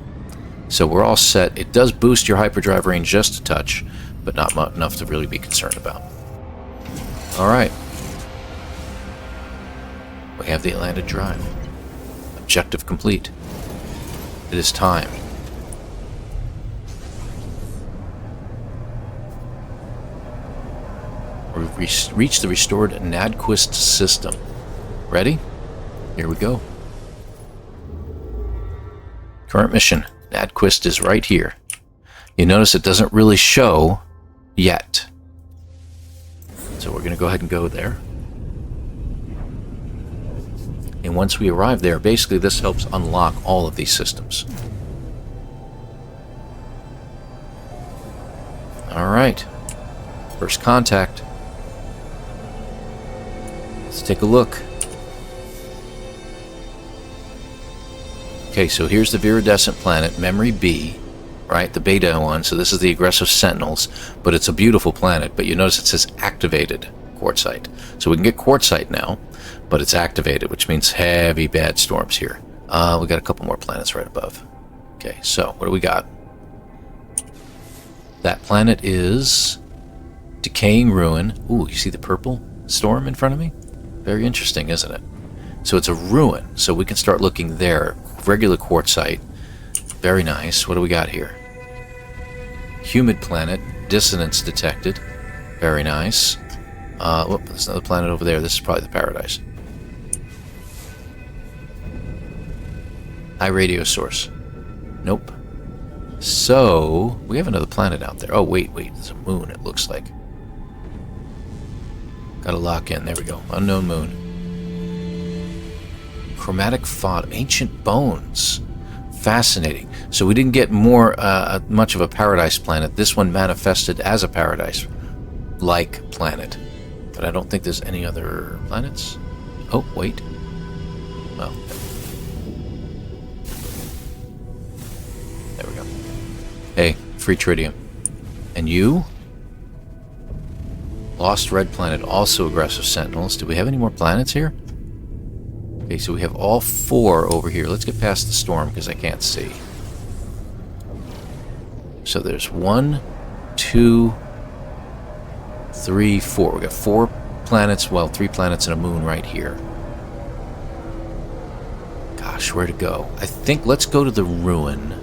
So we're all set. It does boost your hyperdrive range just a touch, but not enough to really be concerned about. Alright. We have the Atlanta drive. Objective complete. It is time. We've reached the restored Nadquist system. Ready? Here we go. Current mission. Nadquist is right here. You notice it doesn't really show yet. So we're going to go ahead and go there. And once we arrive there, basically this helps unlock all of these systems. Alright. First contact. Let's take a look. Okay, so here's the viridescent planet, Memory B, right? The beta one, so this is the aggressive sentinels, but it's a beautiful planet, but you notice it says activated quartzite. So we can get quartzite now, but it's activated, which means heavy bad storms here. We got a couple more planets right above. Okay, so what do we got? That planet is Decaying Ruin. Ooh, you see the purple storm in front of me? Very interesting, isn't it? So it's a ruin, so we can start looking there. Regular quartzite. Very nice. What do we got here? Humid planet. Dissonance detected. Very nice. Whoop, there's another planet over there. This is probably the paradise. High radio source. Nope. So, we have another planet out there. Oh, wait. There's a moon, it looks like. Gotta lock in. There we go. Unknown moon. Chromatic fog. Ancient bones. Fascinating. So we didn't get much of a paradise planet. This one manifested as a paradise-like planet. But I don't think there's any other planets. Oh, wait. Well. There we go. Hey, free tritium. And you? Lost Red Planet, also aggressive sentinels. Do we have any more planets here? Okay, so we have all 4 over here. Let's get past the storm because I can't see. So there's 1, 2, 3, 4. We got 4 planets, well, 3 planets and a moon right here. God, gosh, where to go? I think let's go to the ruin.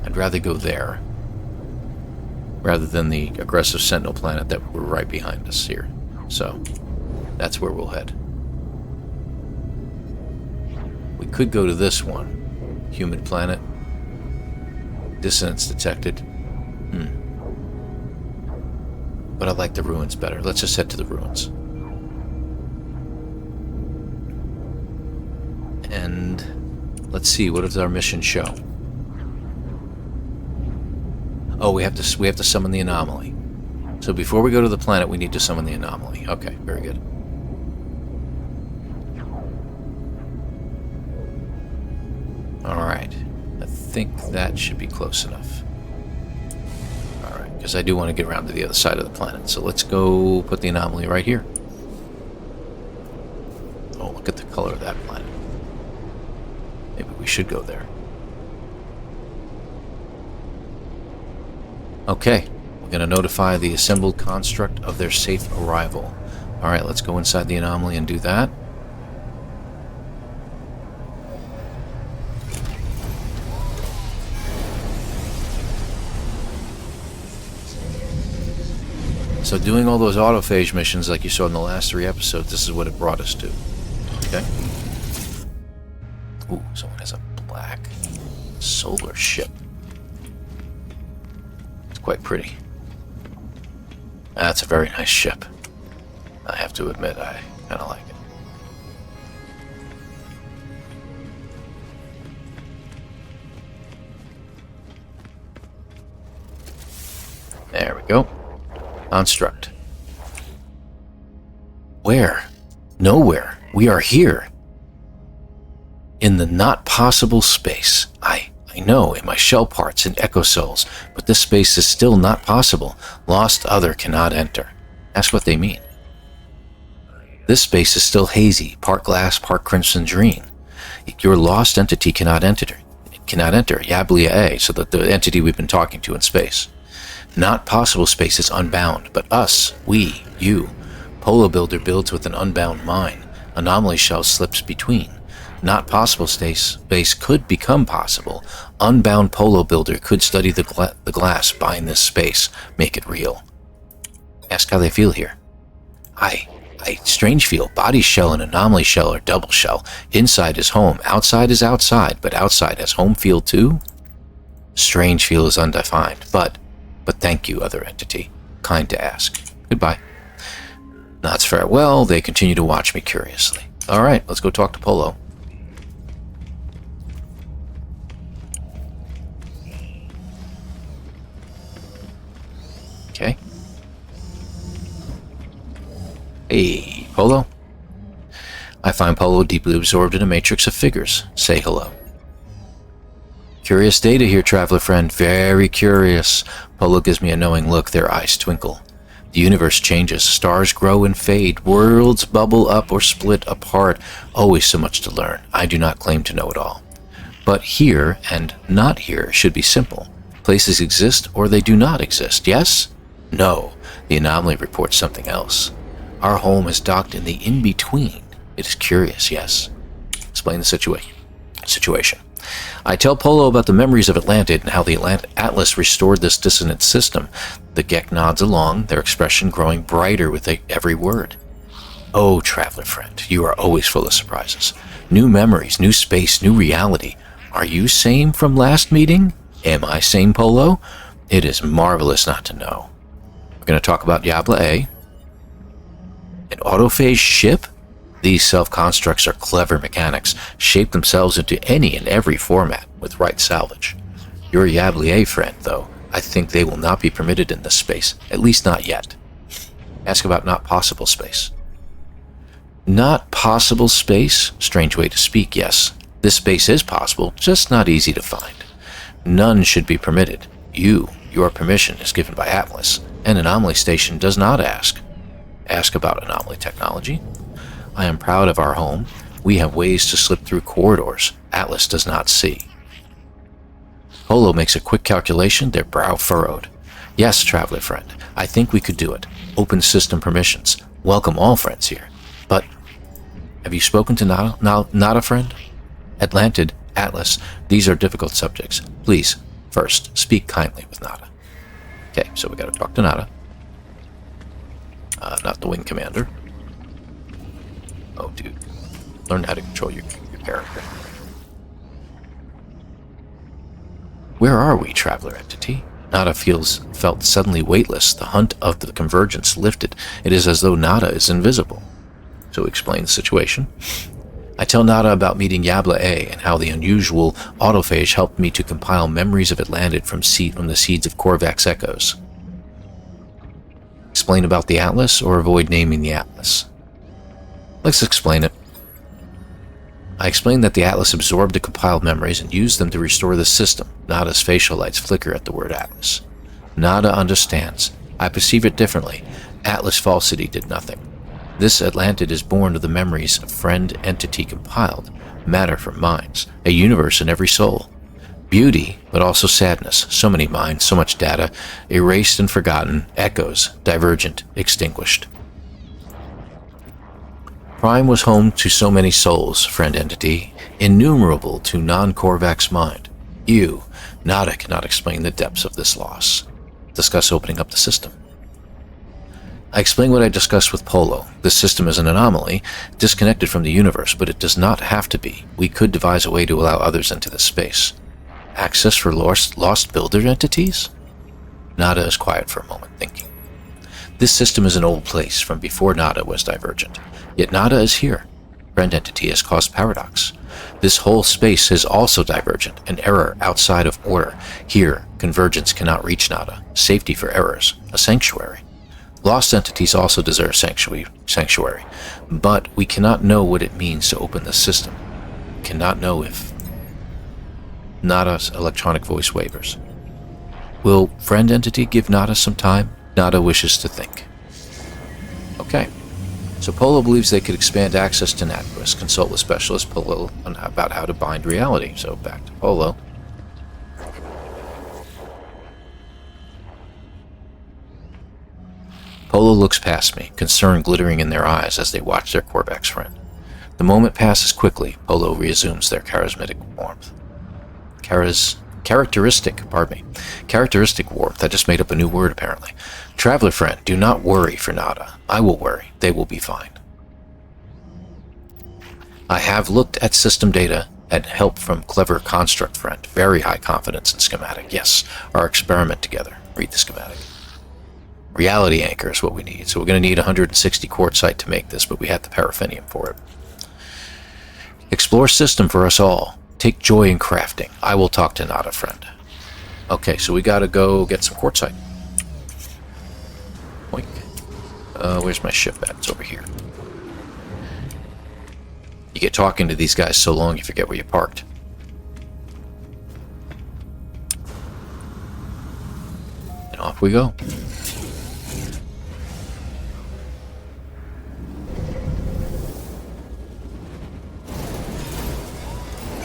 I'd rather go there rather than the aggressive sentinel planet that were right behind us here. So that's where we'll head. We could go to this one. Human planet. Dissonance detected. But I like the ruins better. Let's just head to the ruins. And let's see, what does our mission show? Oh, we have to summon the anomaly. So before we go to the planet, we need to summon the anomaly. Okay, very good. Alright. I think that should be close enough. Alright, because I do want to get around to the other side of the planet. So let's go put the anomaly right here. Oh, look at the color of that planet. Maybe we should go there. Okay, we're going to notify the assembled construct of their safe arrival. Alright, let's go inside the anomaly and do that. So doing all those autophage missions like you saw in the last 3 episodes, this is what it brought us to. Okay? Ooh, someone has a black solar ship. It's quite pretty. That's a very nice ship. I have to admit, I kind of like it. There we go. Construct. Where? Nowhere. We are here. In the not possible space. I know, in my shell parts and echo souls, but this space is still not possible. Lost other cannot enter. That's what they mean. This space is still hazy, part glass, part crimson dream. Your lost entity cannot enter. It cannot enter. Yablia A, so that the entity we've been talking to in space. Not possible space is unbound, but us, we, you. Polo Builder builds with an unbound mind. Anomaly shell slips between. Not possible space could become possible. Unbound Polo Builder could study the glass, bind this space, make it real. Ask how they feel here. I strange feel. Body shell and anomaly shell are double shell. Inside is home, outside is outside, but outside has home feel too? Strange feel is undefined, but thank you, other entity. Kind to ask. Goodbye. Nods farewell. They continue to watch me curiously. Alright, let's go talk to Polo. Okay. Hey, Polo. I find Polo deeply absorbed in a matrix of figures. Say hello. Curious data here, traveler friend. Very curious. Polo gives me a knowing look. Their eyes twinkle. The universe changes. Stars grow and fade. Worlds bubble up or split apart. Always so much to learn. I do not claim to know it all. But here and not here should be simple. Places exist or they do not exist, yes? No. The anomaly reports something else. Our home is docked in the in-between. It is curious, yes. Explain the situation. I tell Polo about the memories of Atlantid and how the Atlas restored this dissonant system. The Gek nods along, their expression growing brighter with every word. Oh, traveler friend, you are always full of surprises. New memories, new space, new reality. Are you same from last meeting? Am I same, Polo? It is marvelous not to know. We're going to talk about Yabla A. An autophage ship? These self-constructs are clever mechanics, shape themselves into any and every format with right salvage. Your Yablier friend, though, I think they will not be permitted in this space, at least not yet. Ask about not possible space. Not possible space? Strange way to speak, yes. This space is possible, just not easy to find. None should be permitted. Your permission is given by Atlas. An anomaly station does not ask. Ask about anomaly technology. I am proud of our home. We have ways to slip through corridors Atlas does not see. Polo makes a quick calculation, their brow furrowed. Yes, traveler friend, I think we could do it. Open system permissions. Welcome all friends here. But Have you spoken to Nada, friend? Atlantid, Atlas, these are difficult subjects. Please, first, speak kindly with Nada. Okay, so we gotta talk to Nada. Not the wing commander. Oh, dude. Learn how to control your character. Where are we, traveler entity? Nada felt suddenly weightless. The hunt of the convergence lifted. It is as though Nada is invisible. So explain the situation. I tell Nada about meeting Yabla A and how the unusual autophage helped me to compile memories of Atlantid from the seeds of Korvax echoes. Explain about the Atlas or avoid naming the Atlas? Let's explain it. I explained that the Atlas absorbed the compiled memories and used them to restore the system. Nada's facial lights flicker at the word Atlas. Nada understands. I perceive it differently. Atlas falsity did nothing. This Atlantid is born of the memories a friend entity compiled. Matter from minds. A universe in every soul. Beauty, but also sadness. So many minds, so much data. Erased and forgotten. Echoes. Divergent. Extinguished. Prime was home to so many souls, friend entity, innumerable to non-Korvax mind. You, Nada, cannot explain the depths of this loss. Discuss opening up the system. I explain what I discussed with Polo. This system is an anomaly, disconnected from the universe, but it does not have to be. We could devise a way to allow others into this space. Access for lost builder entities? Nada is quiet for a moment, thinking. This system is an old place, from before Nada was divergent. Yet Nada is here. Friend entity has caused paradox. This whole space is also divergent, an error outside of order. Here, convergence cannot reach Nada. Safety for errors. A sanctuary. Lost entities also deserve sanctuary. But we cannot know what it means to open the system. Cannot know if Nada's electronic voice wavers. Will friend entity give Nada some time? Nada wishes to think. Okay. So Polo believes they could expand access to NatQuest. Consult with specialist Polo about how to bind reality. So back to Polo. Polo looks past me, concern glittering in their eyes as they watch their Korvax friend. The moment passes quickly. Polo resumes their charismatic warmth. Characteristic warmth. I just made up a new word, apparently. Traveler friend, do not worry for Nada. I will worry. They will be fine. I have looked at system data and help from clever construct friend. Very high confidence in schematic. Yes, our experiment together. Read the schematic. Reality anchor is what we need. So we're going to need 160 quartzite to make this, but we have the paraffinium for it. Explore system for us all. Take joy in crafting. I will talk to Nada, friend. Okay, so we gotta go get some quartzite. Oink. Where's my ship at? It's over here. You get talking to these guys so long you forget where you parked. And off we go.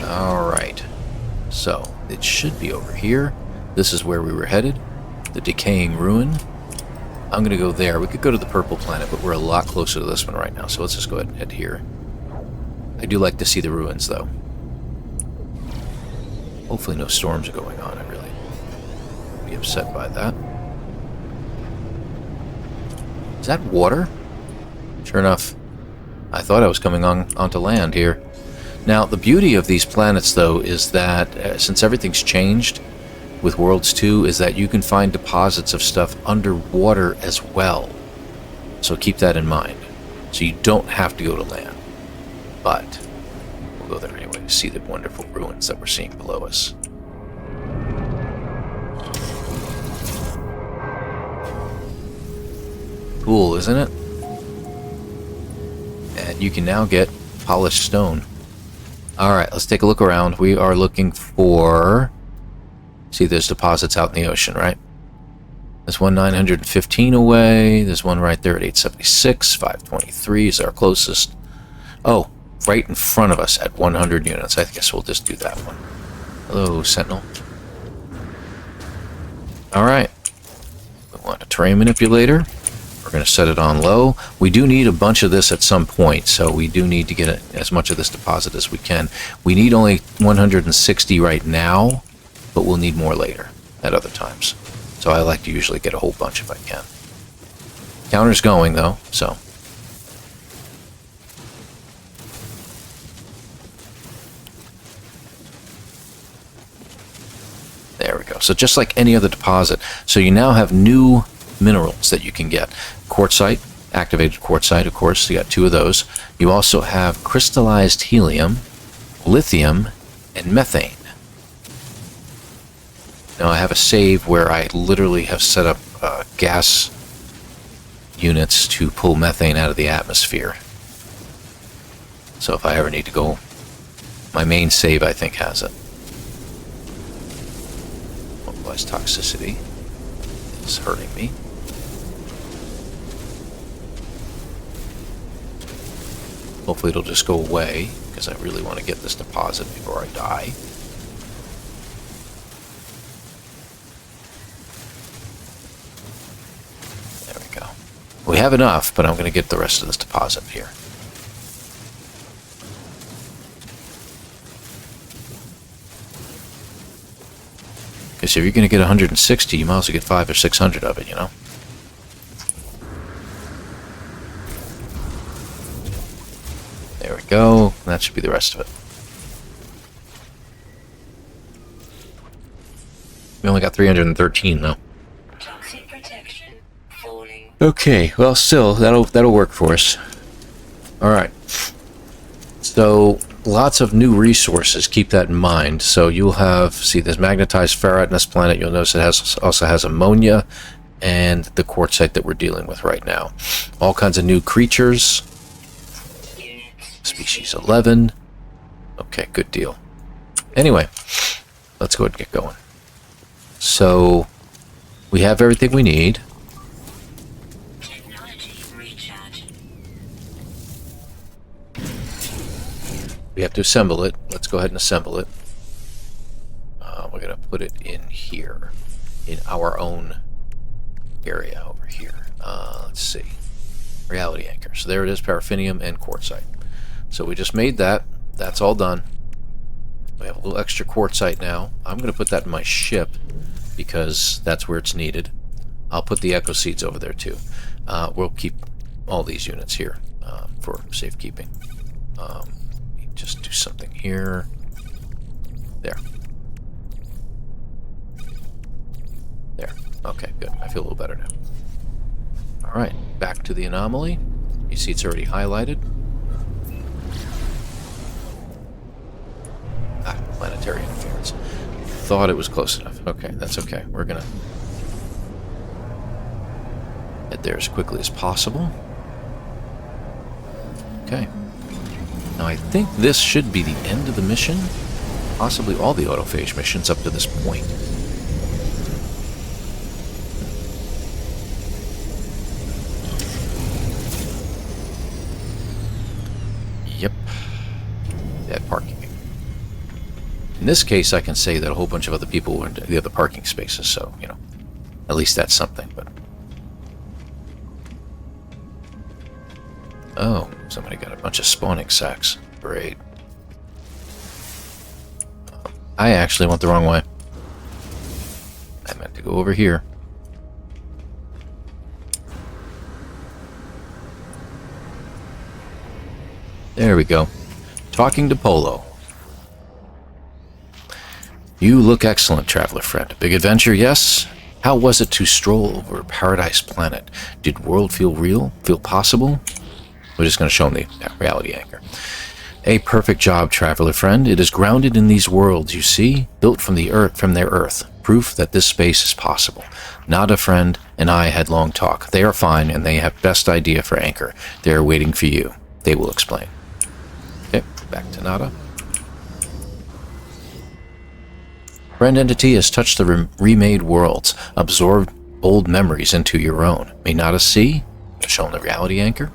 Alright, so it should be over here. This is where we were headed. The decaying ruin. I'm gonna go there. We could go to the purple planet, but we're a lot closer to this one right now, so let's just go ahead and head here. I do like to see the ruins, though. Hopefully no storms are going on. I really be upset by that. Is that water? Sure enough. I thought I was coming onto land here. Now, the beauty of these planets, though, is that since everything's changed with Worlds 2, is that you can find deposits of stuff underwater as well. So keep that in mind. So you don't have to go to land. But we'll go there anyway to see the wonderful ruins that we're seeing below us. Cool, isn't it? And you can now get polished stone. Alright, let's take a look around. We are looking for... See, there's deposits out in the ocean, right? There's one 915 away. There's one right there at 876. 523 is our closest. Oh, right in front of us at 100 units. I guess we'll just do that one. Hello, Sentinel. Alright. We want a terrain manipulator. We're going to set it on low. We do need a bunch of this at some point, so we do need to get as much of this deposit as we can. We need only 160 right now, but we'll need more later at other times. So I like to usually get a whole bunch if I can. Counter's going, though, so... There we go. So just like any other deposit. So you now have new minerals that you can get. Quartzite, activated quartzite, of course. You got 2 of those. You also have crystallized helium, lithium, and methane. Now I have a save where I literally have set up gas units to pull methane out of the atmosphere. So if I ever need to go, my main save I think has it. Otherwise toxicity is hurting me. Hopefully it'll just go away, because I really want to get this deposit before I die. There we go. We have enough, but I'm going to get the rest of this deposit here. Because if you're going to get 160, you might as well get 500 or 600 of it, you know? There we go. That should be the rest of it. We only got 313 though. Toxic protection falling. Okay, well still that'll work for us. All right. So lots of new resources. Keep that in mind. So you'll have, see, there's magnetized ferrite in this planet. You'll notice it also has ammonia and the quartzite that we're dealing with right now. All kinds of new creatures. Species 11. Okay, good deal. Anyway, let's go ahead and get going. So, we have everything we need. Technology recharge. We have to assemble it. Let's go ahead and assemble it. We're going to put it in here, in our own area over here. Let's see. Reality anchor. So there it is, paraffinium and quartzite. So we just made that. That's all done. We have a little extra quartzite now. I'm going to put that in my ship because that's where it's needed. I'll put the echo seeds over there too. We'll keep all these units here for safekeeping. Just do something here. There. There. Okay, good. I feel a little better now. Alright, back to the anomaly. You see it's already highlighted. Ah, planetary interference. Thought it was close enough. Okay, that's okay. We're gonna head there as quickly as possible. Okay. Now I think this should be the end of the mission. Possibly all the autophage missions up to this point. Yep. That parking. In this case, I can say that a whole bunch of other people were in the other parking spaces, so, you know, at least that's something, but... Oh, somebody got a bunch of spawning sacks. Great. I actually went the wrong way. I meant to go over here. There we go. Talking to Polo. You look excellent, traveler friend. Big adventure, yes? How was it to stroll over Paradise Planet? Did world feel real? Feel possible? We're just going to show them the reality anchor. A perfect job, traveler friend. It is grounded in these worlds, you see, built from the earth, from their earth. Proof that this space is possible. Nada friend and I had long talk. They are fine, and they have best idea for anchor. They are waiting for you. They will explain. Okay, back to Nada. Friend entity has touched the remade worlds, absorbed old memories into your own. May Nada see? Shown the reality anchor.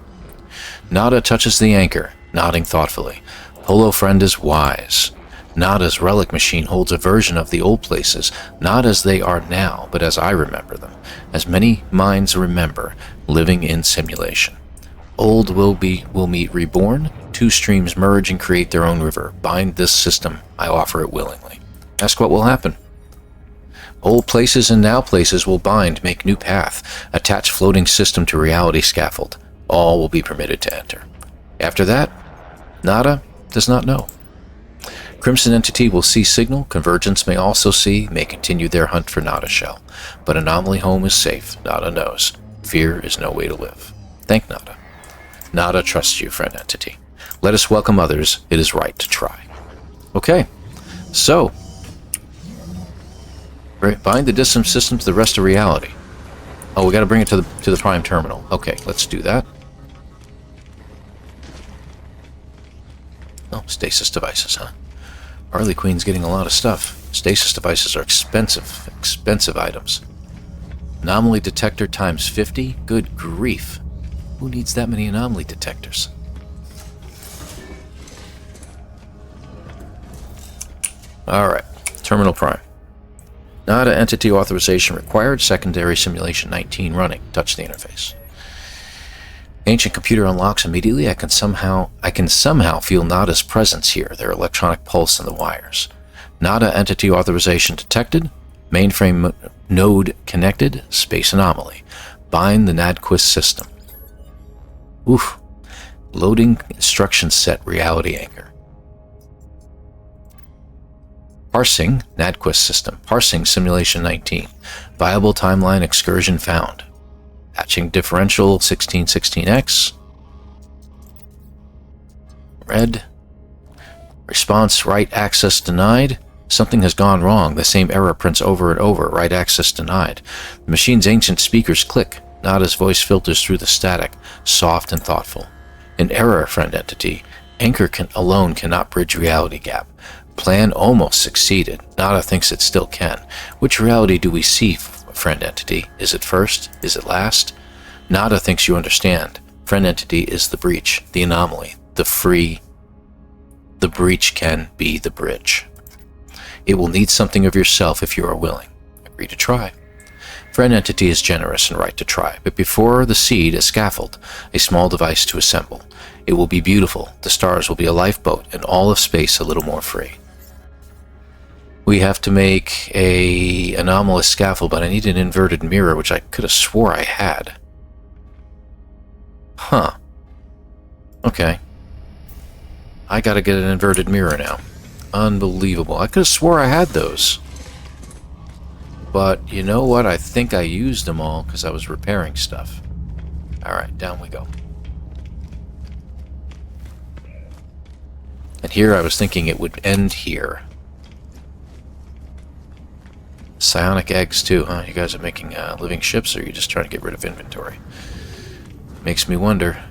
Nada touches the anchor, nodding thoughtfully. Polo friend is wise. Nada's relic machine holds a version of the old places, not as they are now, but as I remember them, as many minds remember, living in simulation. Old will meet reborn, two streams merge and create their own river. Bind this system, I offer it willingly. Ask what will happen. Old places and now places will bind, make new path, attach floating system to reality scaffold. All will be permitted to enter. After that, Nada does not know. Crimson Entity will see signal, Convergence may also see, may continue their hunt for Nada Shell. But Anomaly Home is safe, Nada knows. Fear is no way to live. Thank Nada. Nada trusts you, friend Entity. Let us welcome others, it is right to try. Okay, so, bind the distant system to the rest of reality. Oh, we gotta bring it to the Prime Terminal. Okay, let's do that. Oh, stasis devices, huh? Harley Queen's getting a lot of stuff. Stasis devices are expensive items. Anomaly detector times 50? Good grief. Who needs that many anomaly detectors? Alright, Terminal Prime. Nada entity authorization required, secondary simulation 19 running. Touch the interface. Ancient computer unlocks immediately. I can somehow feel Nada's presence here, their electronic pulse in the wires. Nada entity authorization detected. Mainframe node connected. Space anomaly. Bind the Nadquist system. Oof. Loading instruction set reality anchor. Parsing Nadquist system. Parsing simulation 19. Viable timeline excursion found. Patching differential 1616X. Red. Response right access denied. Something has gone wrong. The same error prints over and over. Right access denied. The machine's ancient speakers click. Nada's voice filters through the static, soft and thoughtful. An error, friend entity. Anchor alone cannot bridge reality gap. Plan almost succeeded. Nada thinks it still can. Which reality do we see, friend entity? Is it first? Is it last? Nada thinks you understand. Friend entity is the breach, the anomaly, the free. The breach can be the bridge. It will need something of yourself if you are willing. Agree to try. Friend entity is generous and right to try, but before the seed, a scaffold, a small device to assemble. It will be beautiful. The stars will be a lifeboat, and all of space a little more free. We have to make a anomalous scaffold, but I need an inverted mirror, which I could have swore I had. Huh. Okay. I gotta get an inverted mirror now. Unbelievable. I could have swore I had those. But you know what? I think I used them all because I was repairing stuff. Alright, down we go. And here I was thinking it would end here. Psionic eggs too, huh? You guys are making living ships, or are you just trying to get rid of inventory? Makes me wonder.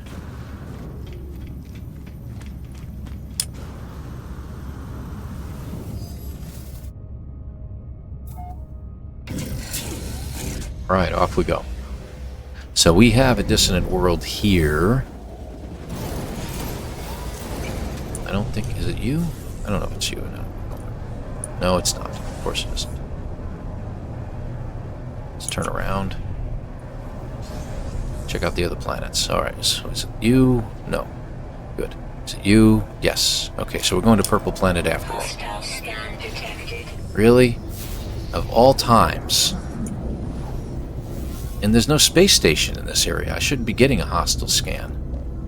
Right, off we go. So we have a dissonant world here. I don't think... Is it you? I don't know if it's you or not. No, it's not. Of course it isn't. Let's turn around. Check out the other planets. Alright, so is it you? No. Good. Is it you? Yes. Okay, so we're going to Purple Planet after all. Hostile scan detected. Really? Of all times... And there's no space station in this area. I shouldn't be getting a hostile scan.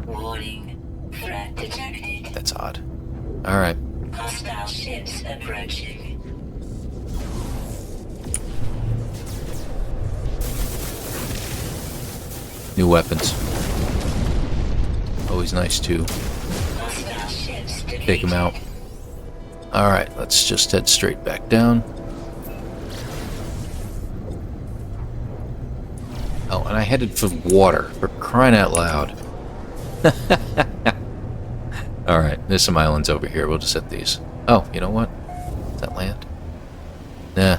Warning. Threat detected. That's odd. Alright. Hostile ships approaching. New weapons. Always nice to Hostile ships defeated. take them out. Alright, let's just head straight back down. Oh, and I headed for water, for crying out loud. Alright, there's some islands over here. We'll just hit these. Oh, you know what? Is that land? Nah.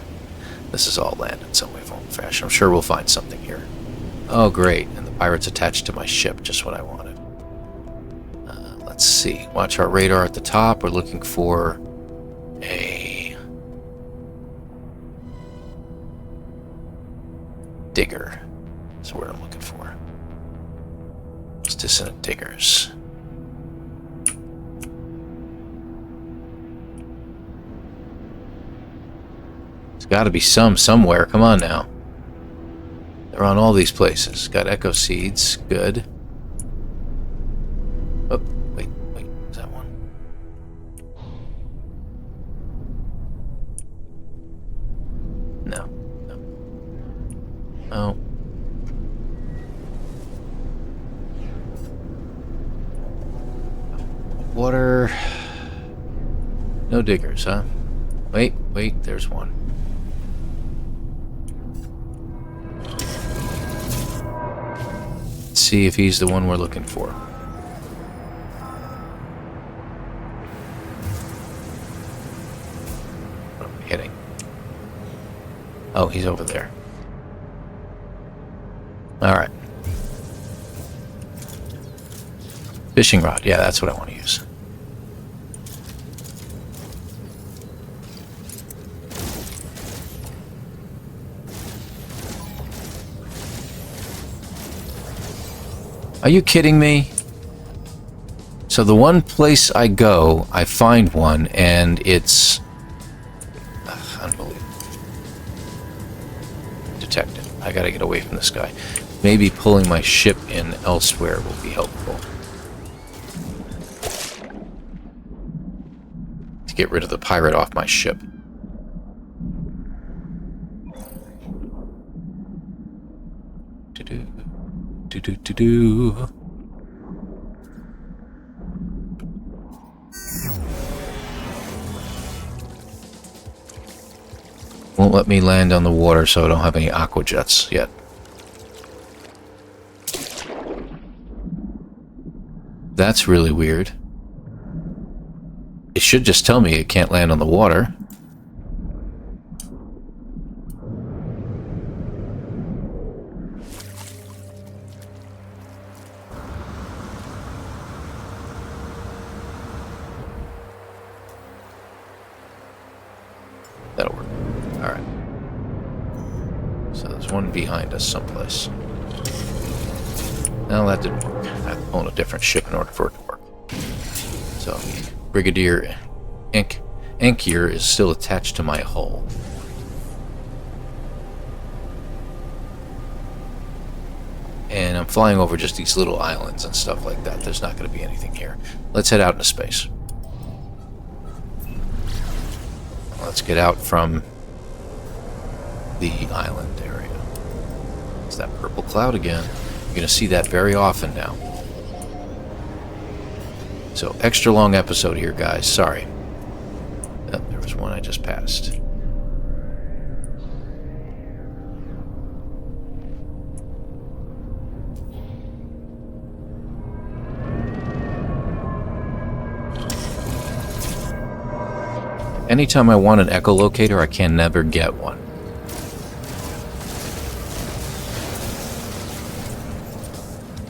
This is all land in some way, form, or fashion. I'm sure we'll find something here. Oh, great. And the pirates attached to my ship. Just what I wanted. Let's see. Watch our radar at the top. We're looking for a digger. That's what I'm looking for. It's dissonant diggers. There's got to be some somewhere. Come on now. They're on all these places. Got echo seeds. Good. Oh, wait. Is that one? No. Oh. Water. No diggers, huh? Wait, there's one. Let's see if he's the one we're looking for. What am I hitting? Oh, he's over there. Alright. Fishing rod. Yeah, that's what I want to use. Are you kidding me? So the one place I go, I find one, and it's... unbelievable. Detected. I gotta get away from this guy. Maybe pulling my ship in elsewhere will be helpful. To get rid of the pirate off my ship. Do. Won't let me land on the water, so I don't have any aqua jets yet. That's really weird. It should just tell me it can't land on the water. That'll work. Alright. So there's one behind us someplace. No, that didn't work. I have to own a different ship in order for it to work. So the Brigadier Anchor is still attached to my hull. And I'm flying over just these little islands and stuff like that. There's not going to be anything here. Let's head out into space. Let's get out from the island area. It's that purple cloud again. You're going to see that very often now. So, extra long episode here, guys. Sorry. Oh, there was one I just passed. Anytime I want an echolocator, I can never get one.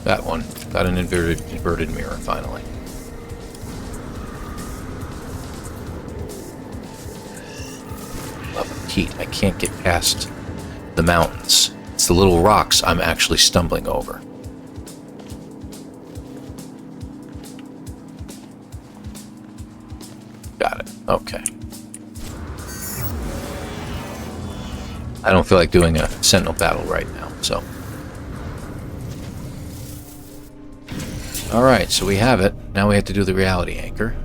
Got one. Got an inverted mirror, finally. Love heat. I can't get past the mountains. It's the little rocks I'm actually stumbling over. Got it. Okay. I don't feel like doing a sentinel battle right now, so. Alright, so we have it. Now we have to do the reality anchor.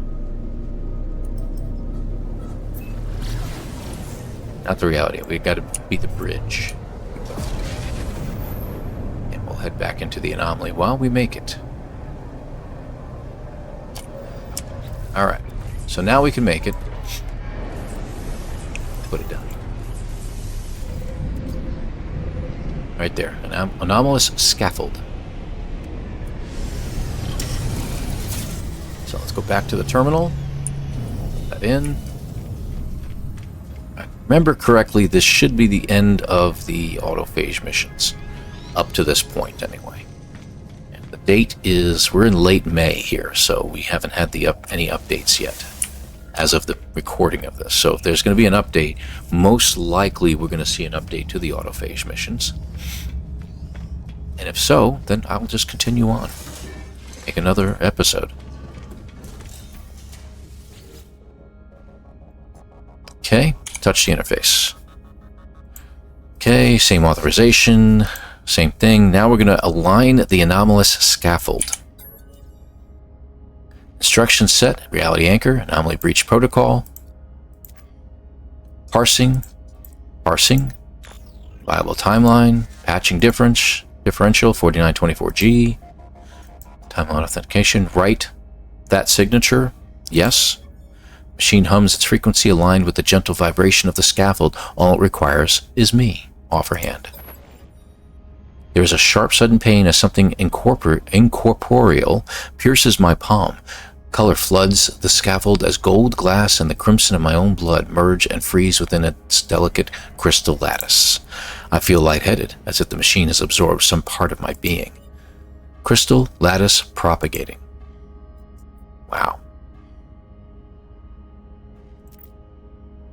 Not the reality, we got to beat the bridge. And we'll head back into the anomaly while we make it. Alright, so now we can make it. Put it down. Right there, an anomalous scaffold. So let's go back to the terminal. Put that in. If I remember correctly, this should be the end of the autophage missions. Up to this point, anyway. And the date is, we're in late May here, so we haven't had any updates yet. as of the recording of this. So if there's going to be an update, most likely we're going to see an update to the autophage missions. And if so, then I'll just continue on. Make another episode. Okay, touch the interface. Okay, same authorization, same thing. Now we're going to align the anomalous scaffold. Instruction set, reality anchor, anomaly breach protocol. Parsing, viable timeline, patching differential 4924G. Timeline authentication, write that signature, yes. Machine hums its frequency aligned with the gentle vibration of the scaffold. All it requires is me. Offer hand. There is a sharp sudden pain as something incorporeal pierces my palm. Color floods the scaffold as gold glass and the crimson of my own blood merge and freeze within its delicate crystal lattice. I feel lightheaded, as if the machine has absorbed some part of my being. Crystal lattice propagating. Wow.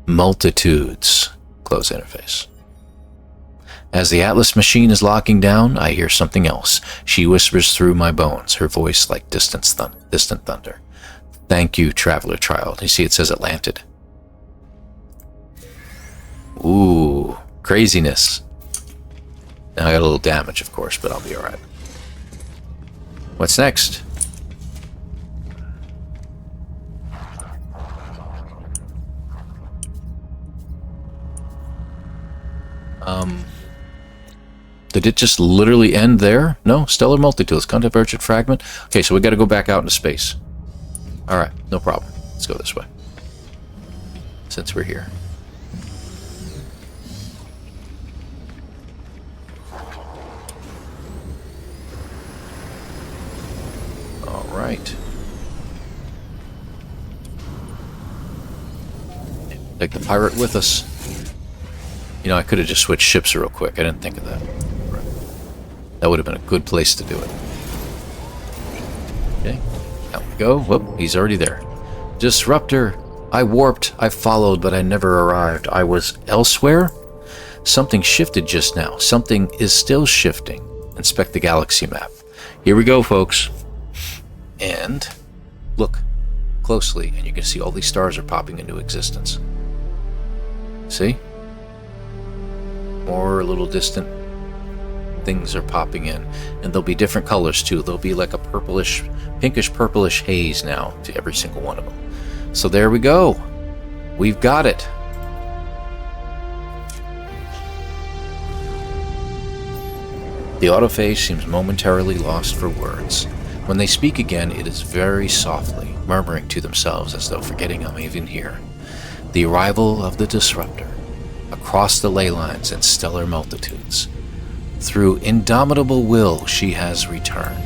Multitudes. Close interface. As the Atlas machine is locking down, I hear something else. She whispers through my bones, her voice like distant thunder. Thank you, traveler child. You see it says Atlantid. Ooh, craziness. Now I got a little damage, of course, but I'll be alright. What's next? Did it just literally end there? No? Stellar multitools, convergent fragment. Okay, so we got to go back out into space. Alright, no problem. Let's go this way. Since we're here. Alright. Take the pirate with us. You know, I could have just switched ships real quick. I didn't think of that. That would have been a good place to do it. Okay, out we go. Whoop, he's already there. Disruptor. I warped, I followed, but I never arrived. I was elsewhere? Something shifted just now. Something is still shifting. Inspect the galaxy map. Here we go, folks. And look closely, and you can see all these stars are popping into existence. See? More little distant things are popping in, and there'll be different colors too. There'll be like a purplish, pinkish purplish haze now to every single one of them. So there we go. We've got it. The autophage seems momentarily lost for words. When they speak again, it is very softly, murmuring to themselves as though forgetting I'm even here. The arrival of the disruptor. Across the ley lines and stellar multitudes. Through indomitable will, she has returned.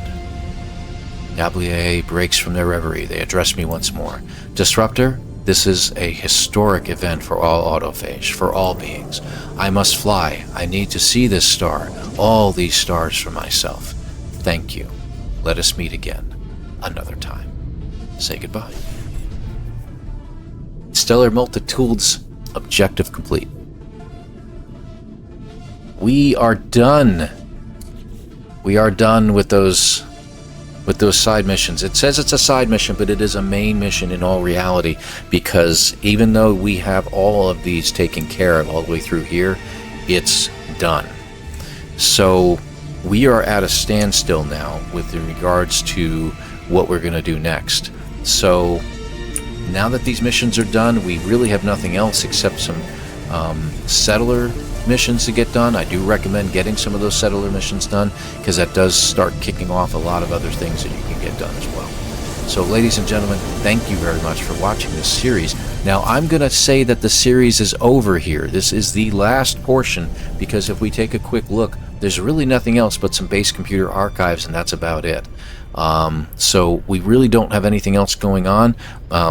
Gablier breaks from their reverie. They address me once more. Disruptor, this is a historic event for all autophage, for all beings. I must fly. I need to see this star, all these stars for myself. Thank you. Let us meet again, another time. Say goodbye. Stellar multitudes, objective complete. We are done. We are done with those side missions. It says it's a side mission, but it is a main mission in all reality, because even though we have all of these taken care of all the way through here, it's done. So we are at a standstill now with regards to what we're going to do next. So now that these missions are done, we really have nothing else except some settler missions to get done. I do recommend getting some of those settler missions done, because that does start kicking off a lot of other things that you can get done as well. So ladies and gentlemen, thank you very much for watching this series. Now I'm going to say that the series is over here. This is the last portion, because if we take a quick look, there's really nothing else but some base computer archives, and that's about it. So we really don't have anything else going on.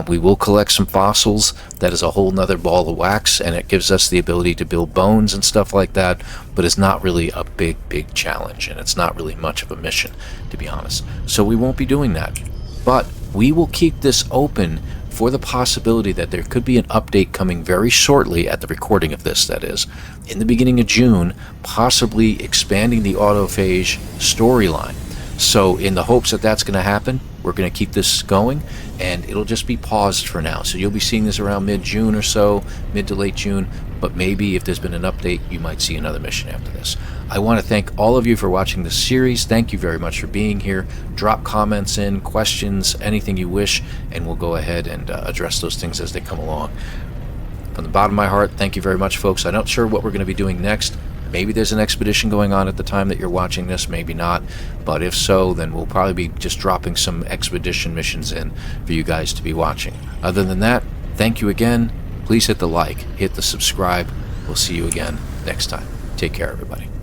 We will collect some fossils. That is a whole nother ball of wax, and it gives us the ability to build bones and stuff like that, but it's not really a big challenge, and it's not really much of a mission, to be honest. So we won't be doing that, but we will keep this open for the possibility that there could be an update coming very shortly at the recording of this, that is, in the beginning of June, possibly expanding the Autophage storyline. So in the hopes that that's going to happen, we're going to keep this going, and it'll just be paused for now. So you'll be seeing this around mid-June or so, mid to late June, but maybe if there's been an update, you might see another mission after this. I want to thank all of you for watching this series. Thank you very much for being here. Drop comments in, questions, anything you wish, and we'll go ahead and address those things as they come along. From the bottom of my heart, thank you very much, folks. I'm not sure what we're going to be doing next. Maybe there's an expedition going on at the time that you're watching this, maybe not. But if so, then we'll probably be just dropping some expedition missions in for you guys to be watching. Other than that, thank you again. Please hit the like, hit the subscribe. We'll see you again next time. Take care, everybody.